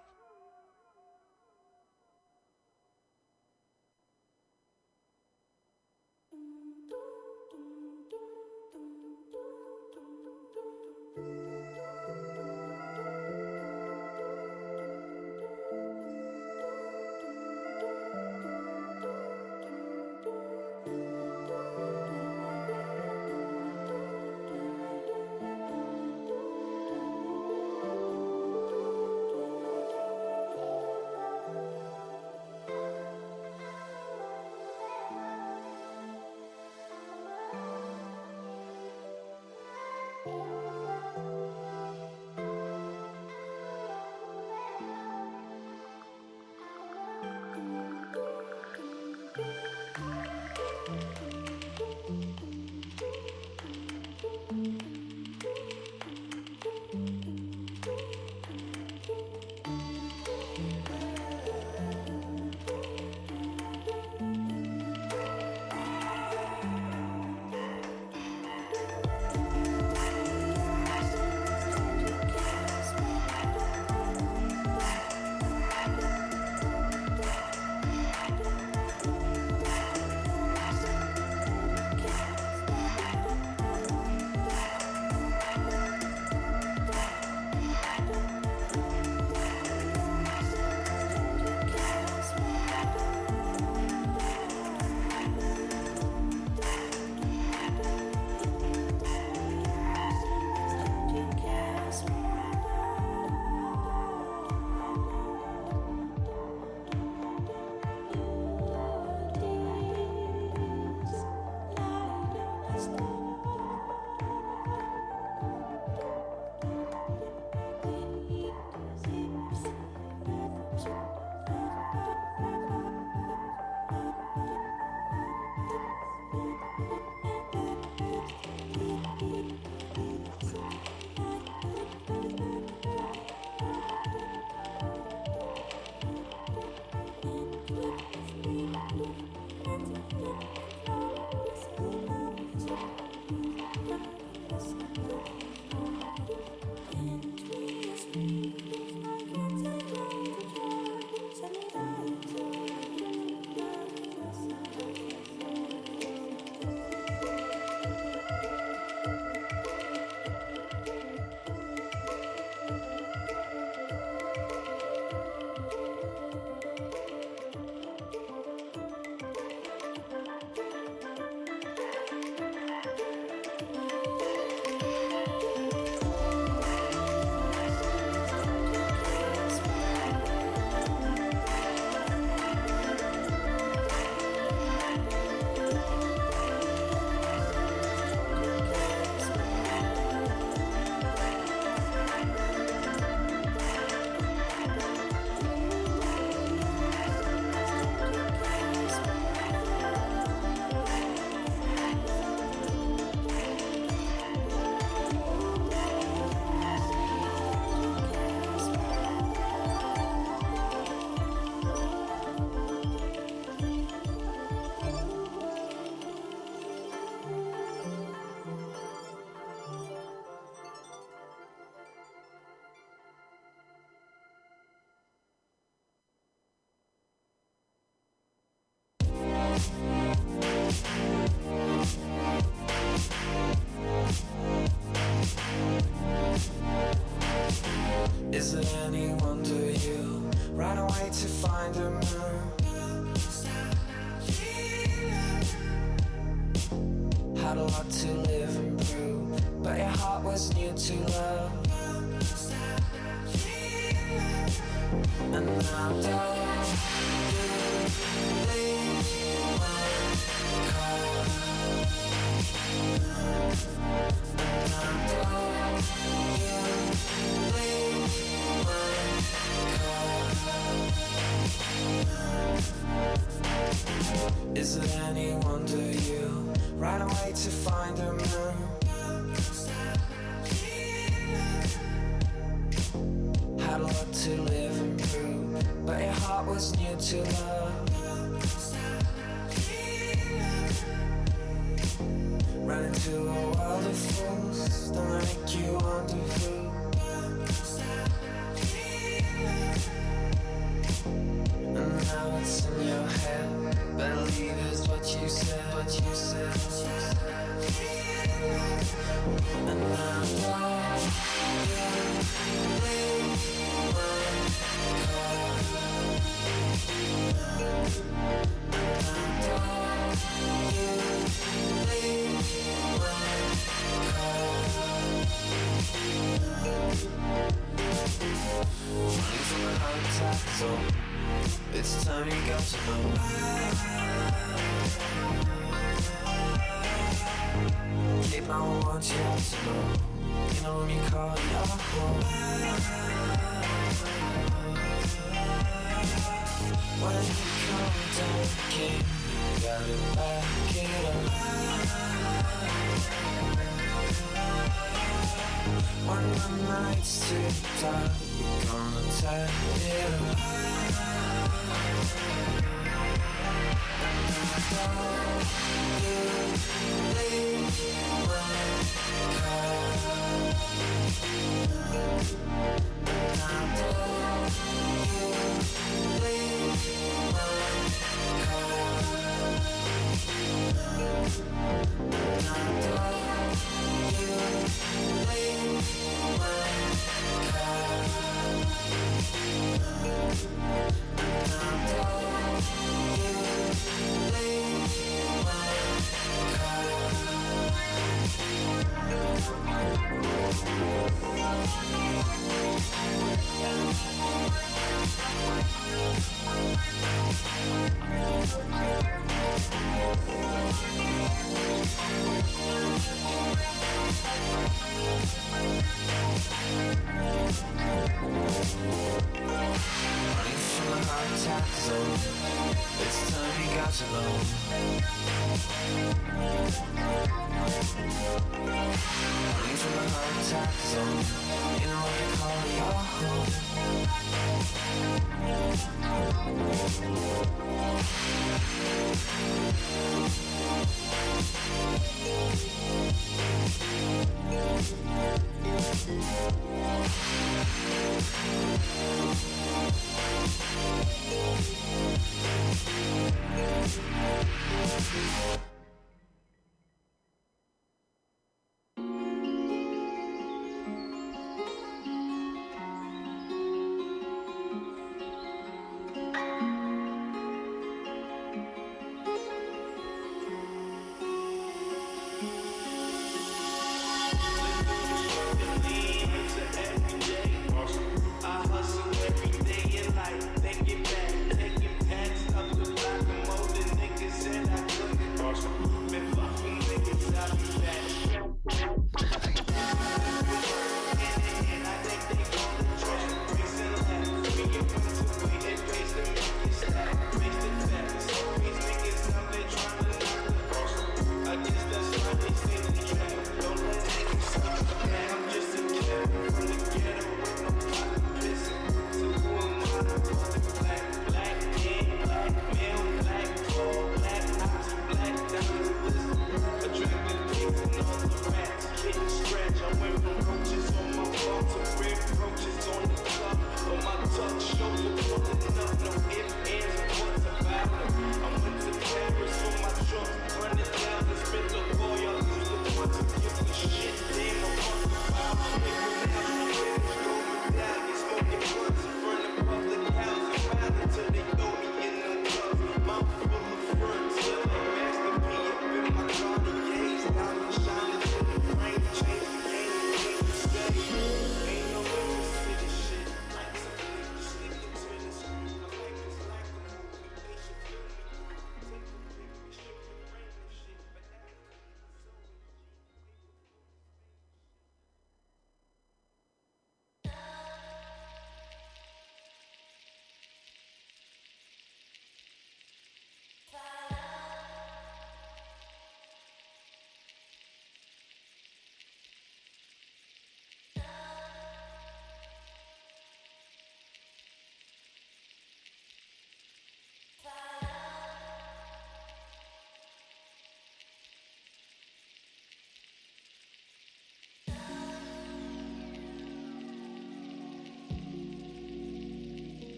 Had a lot to live and prove, but your heart was new to love. And now don't you leave my car. And now don't you leave my car. Is it any wonder you ran away to find a moon? Had a lot to live and prove, but your heart was new to love. Ran into a world of fools, don't make you wonder who. And now it's in your head, believe it's what you said, what you said, what you said. And now don't you leave my car. And don't you leave my car. Running from the hard attack zone, it's time you got to know. Keep on what you have to know. You know when you call your home. When you come down again, you gotta back it up. When the night's too dark, we're gonna tear it up. Don't you leave my car. Now don't you leave my car. Now don't you leave my car. Now don't you leave my car. Running from the heart attack zone, it's time you got to know. Running from the heart attack zone, you know what you call your home.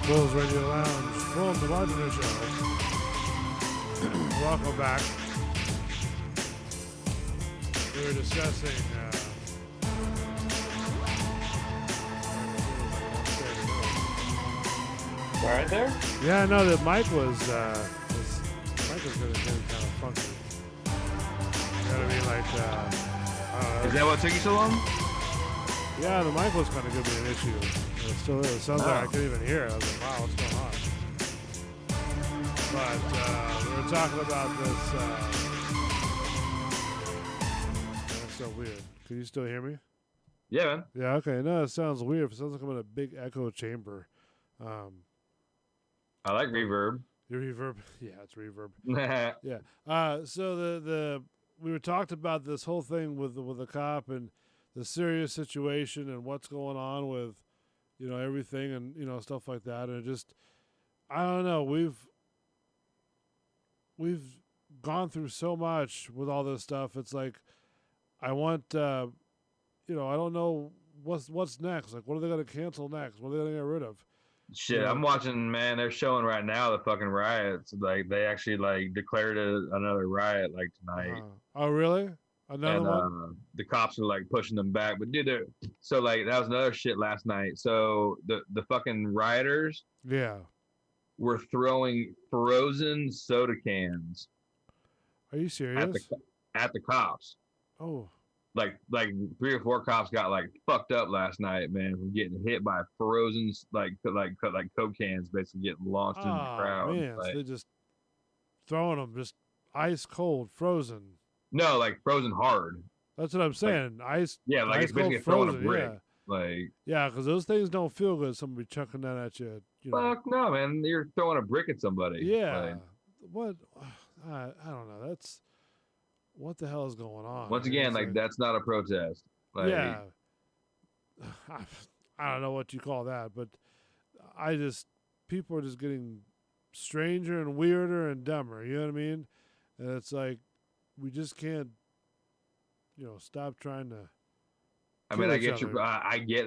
Bulls Radio Lounge, from the Bartender Show. Welcome back. We were discussing. Right there? Yeah, no, the mic was getting kind of funky. You know what I mean? Like, I don't know. Is that what took you so long? Yeah, the mic was kind of giving me an issue. It still is. It sounds like I couldn't even hear it. I was like, wow, what's going on? But we were talking about this. That's so weird. Can you still hear me? Yeah, man. Yeah, okay. No, it sounds weird. It sounds like I'm in a big echo chamber. I like reverb. Your reverb? Yeah, it's reverb. Yeah. So we were talked about this whole thing with the cop and the serious situation and what's going on with, everything and, stuff like that. And it just, I don't know. We've gone through so much with all this stuff. It's like, I want, I don't know what's next. Like, what are they going to cancel next? What are they going to get rid of? Shit, Yeah. I'm watching, man, they're showing right now the fucking riots. Like, they actually, declared another riot, tonight. Oh, really? Another one? The cops are, pushing them back. But, dude, so, that was another shit last night. So, the fucking rioters were throwing frozen soda cans. Are you serious? At the cops. Oh. Like 3 or 4 cops got fucked up last night, man, from getting hit by frozen Coke cans, basically getting launched in the crowd. Man, so they just throwing them just ice cold, frozen. No, frozen hard. That's what I'm saying. Ice. Yeah, ice it's basically cold, throwing a brick. Yeah. Yeah, because those things don't feel good. Somebody chucking that at you. Fuck no, man! You're throwing a brick at somebody. Yeah. What? I don't know. That's. What the hell is going on? Once again, that's not a protest. Yeah. I don't know what you call that, but people are just getting stranger and weirder and dumber. You know what I mean? And it's like, we just can't, stop trying to. I mean, I get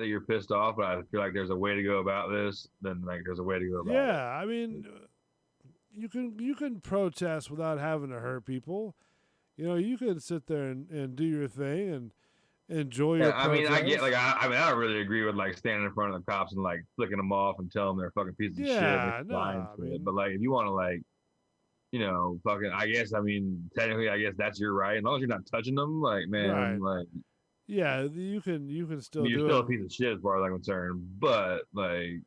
that you're pissed off, but I feel like there's a way to go about this. Then there's a way to go about it. Yeah, I mean, you can protest without having to hurt people. You can sit there and do your thing and enjoy your protest. I mean, I get I don't really agree with standing in front of the cops and flicking them off and telling them they're fucking pieces of shit. But if you want to fucking, I guess, technically, I guess that's your right. As long as you're not touching them, man, right. Yeah, you can still. You're still a piece of shit as far as I'm concerned. But right.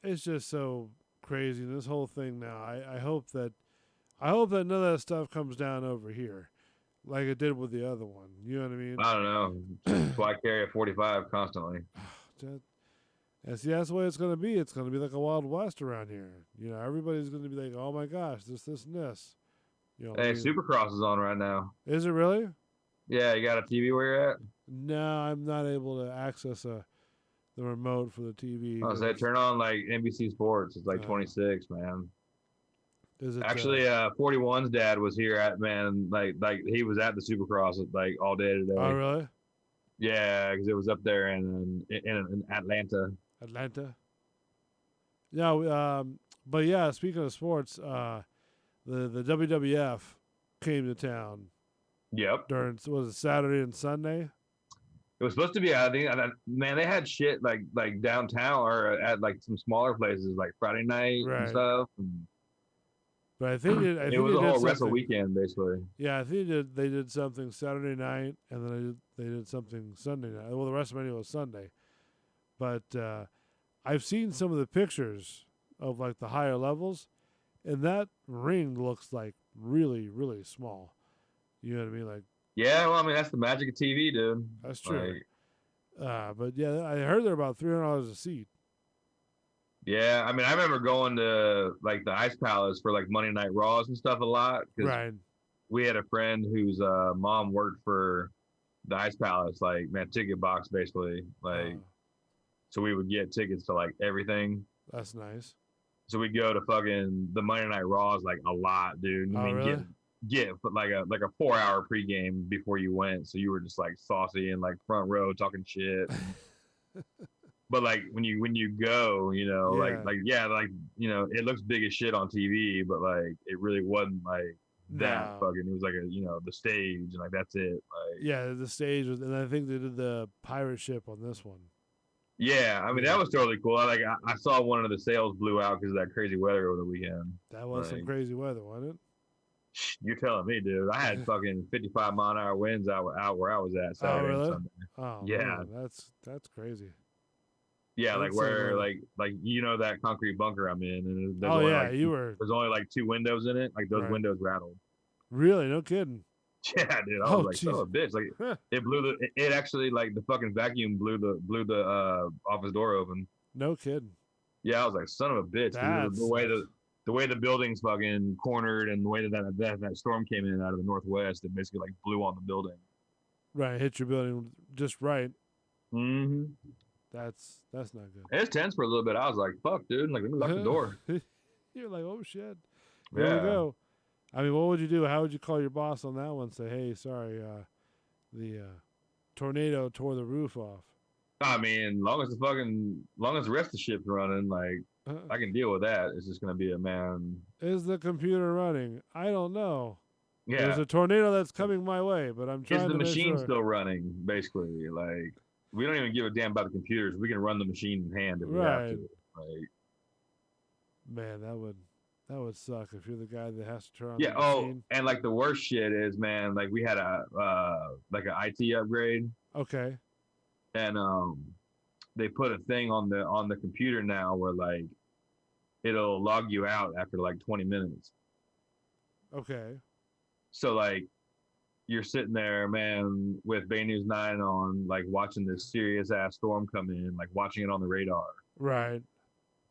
It's just so crazy. This whole thing now. I hope that none of that stuff comes down over here, like it did with the other one. You know what I mean? I don't know. That's why I carry a 45 constantly. And see, that's the way it's going to be. It's going to be like a Wild West around here. Everybody's going to be like, oh my gosh, this, and this. Hey, Supercross is on right now. Is it really? Yeah, you got a TV where you're at? No, I'm not able to access the remote for the TV. Oh, so turn on NBC Sports. It's 26, man. Is it actually 41's dad was here at he was at the Supercross all day today. Oh really? Yeah, because it was up there in Atlanta. Yeah, but yeah, speaking of sports, the WWF came to town. Yep. During was it Saturday and Sunday? It was supposed to be. I think, man, they had shit like downtown or at some smaller places Friday night and stuff. But I think it was a whole wrestle weekend, basically. Yeah, I think they did something Saturday night, and then they did something Sunday night. Well, the WrestleMania was Sunday, but I've seen some of the pictures of the higher levels, and that ring looks really, really small. You know what I mean? Yeah, well, that's the magic of TV, dude. That's true. But yeah, I heard they're about $300 a seat. Yeah, I remember going to the Ice Palace for Monday Night Raws and stuff a lot. Right. We had a friend whose mom worked for the Ice Palace, ticket box basically. So we would get tickets to everything. That's nice. So we'd go to fucking the Monday Night Raws a lot, dude. Really? Get a 4-hour pregame before you went, so you were just saucy and front row talking shit. But like when you go, you know, Yeah. like you know, it looks big as shit on TV, but like it really wasn't like that No. fucking. It was like the stage and like that's it. Like Yeah, the stage was, and I think they did the pirate ship on this one. yeah, I mean that was totally cool. I saw one of the sails blew out because of that crazy weather over the weekend. That was some Like, crazy weather, wasn't it? You're telling me, dude. I had fucking 55-mile-an-hour winds out where I was at Saturday and really? Sunday. Oh, Yeah. man, that's crazy. Yeah, like That's where so like that concrete bunker I'm in, and there's Oh only, yeah, like, you were there's only like 2 windows in it. Like those Right. windows rattled. really no kidding. Yeah, dude. I Oh, was like, son jeez. of a bitch. Like it blew it actually like the fucking vacuum blew the office door open. No kidding. Yeah, I was like, son of a bitch. 'Cause the way the building's fucking cornered and the way that storm came in out of the northwest, it basically like blew on the building. Right, hit your building just right. Mm-hmm. That's not good. It was tense for a little bit. I was like, fuck, dude. Like, let me lock the door. You're like, oh shit. There Yeah. we go. I mean, what would you do? How would you call your boss on that one? Say, hey, sorry, the tornado tore the roof off. I mean, long as the rest of the ship's running, like, I can deal with that. It's just gonna be a man. Is the computer running? I don't know. Yeah. There's a tornado that's coming my way, but I'm trying Is the to make machine sure. still running? Basically, like, we don't even give a damn about the computers. We can run the machine in hand if we have Right. to. Like, Man, that would suck if you're the guy that has to turn on yeah. the Oh, machine. and like the worst shit is, man. Like we had a like an IT upgrade, Okay. and they put a thing on the computer now where like it'll log you out after like 20 minutes. Okay. So like you're sitting there, man, with Bay News 9 on, like watching this serious ass storm come in, like watching it on the radar, Right.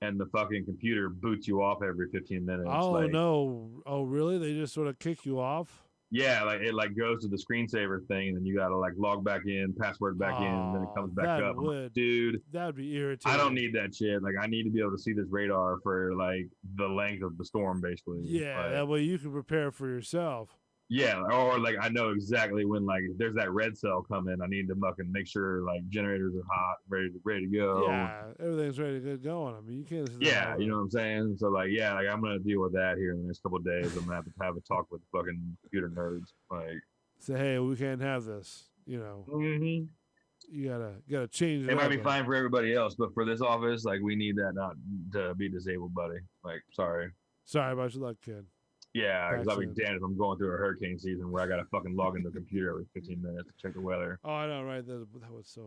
and the fucking computer boots you off every 15 minutes. Oh like, no. Oh really? They just sort of kick you off? yeah, like it like goes to the screensaver thing, and then you gotta like log back in, password back in, and then it comes back that up. I'm like, would. dude, That would be irritating. I don't need that shit. Like I need to be able to see this radar for like the length of the storm, basically. Yeah, Like, that way you can prepare for yourself. yeah, or like I know exactly when like there's that red cell coming. I need to fucking make sure like generators are hot, ready to go. Yeah, everything's ready to get going. I mean, you can't. sit there Yeah, all you know what I'm saying? So like, yeah, like I'm gonna deal with that here in the next couple of days. I'm gonna have a talk with fucking computer nerds. Like, say, hey, we can't have this. You know, mhm. you gotta change it. It might be up. fine for everybody else, but for this office, like we need that not to be disabled, buddy. Like, sorry. Sorry about your luck, kid. Yeah, because I'll be Gotcha. damned if I'm going through a hurricane season where I gotta fucking log into the computer every 15 minutes to check the weather. Oh, I know, right? That was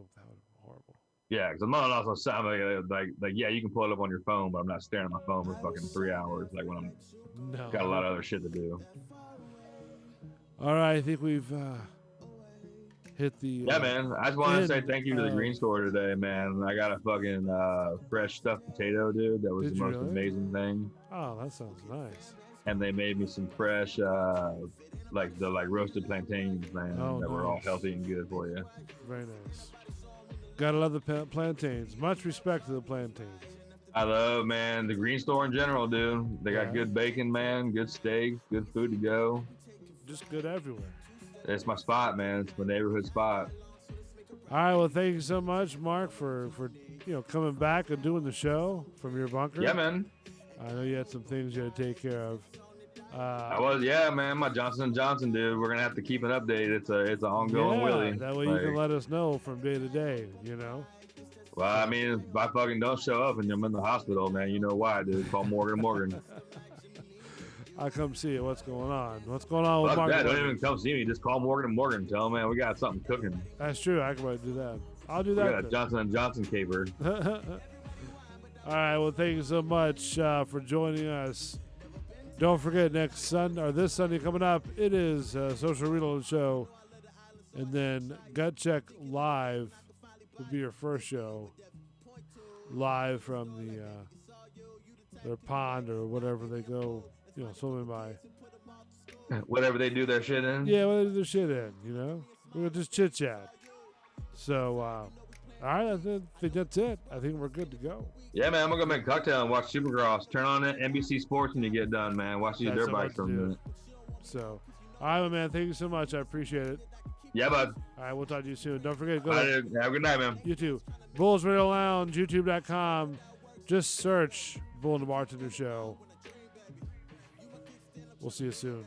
horrible. Yeah, because I'm not also sound like yeah, you can pull it up on your phone, but I'm not staring at my phone for fucking 3 hours. Like when I'm No. got a lot of other shit to do. All right, I think we've hit the. Yeah, man. I just wanted to say end thank you to the of- green store today, man. I got a fucking fresh stuffed potato, dude. That was Did the you most really? amazing thing. Oh, that sounds nice. And they made me some fresh, like roasted plantains, man. Oh, that were all nice. healthy and good for you. Very nice. Gotta love the plantains. Much respect to the plantains. I love, man, the green store in general, dude. They got Yeah. good bacon, man, good steaks, good food to go. Just good everywhere. It's my spot, man. It's my neighborhood spot. All right, well, thank you so much, Mark, for coming back and doing the show from your bunker. Yeah, man. I know you had some things you had to take care of. Yeah, man. My Johnson & Johnson, dude. We're gonna have to keep an update. It's an ongoing willy. That way you can let us know from day to day. You know. Well, I mean, if I fucking don't show up and I'm in the hospital, man, you know why, dude. Call Morgan & Morgan. I'll come see you. What's going on? What's going on with Fuck Mark? that. Don't even come see me. Just call Morgan & Morgan. Tell them, man, we got something cooking. That's true. I can probably do that. I'll do We that. got a Johnson & Johnson caper. All right. Well, thank you so much for joining us. Don't forget this Sunday coming up, it is Social Reload Show, and then Gut Check Live will be your first show, live from their pond or whatever they go, swimming by. Whatever they do their shit in. Yeah, whatever they do their shit in. We'll just chit chat. So, all right, I think that's it. I think we're good to go. Yeah, man, I'm gonna go make a cocktail and watch Supercross. Turn on that NBC Sports when you get done, man. Watch these That's dirt what I bikes for a like to do. minute. So, all right, my man. Thank you so much. I appreciate it. Yeah, bud. All right, we'll talk to you soon. Don't forget, go All to right, have a good night, man. YouTube. Bulls Radio Lounge, YouTube.com. Just search Bull and the Bartender Show. We'll see you soon.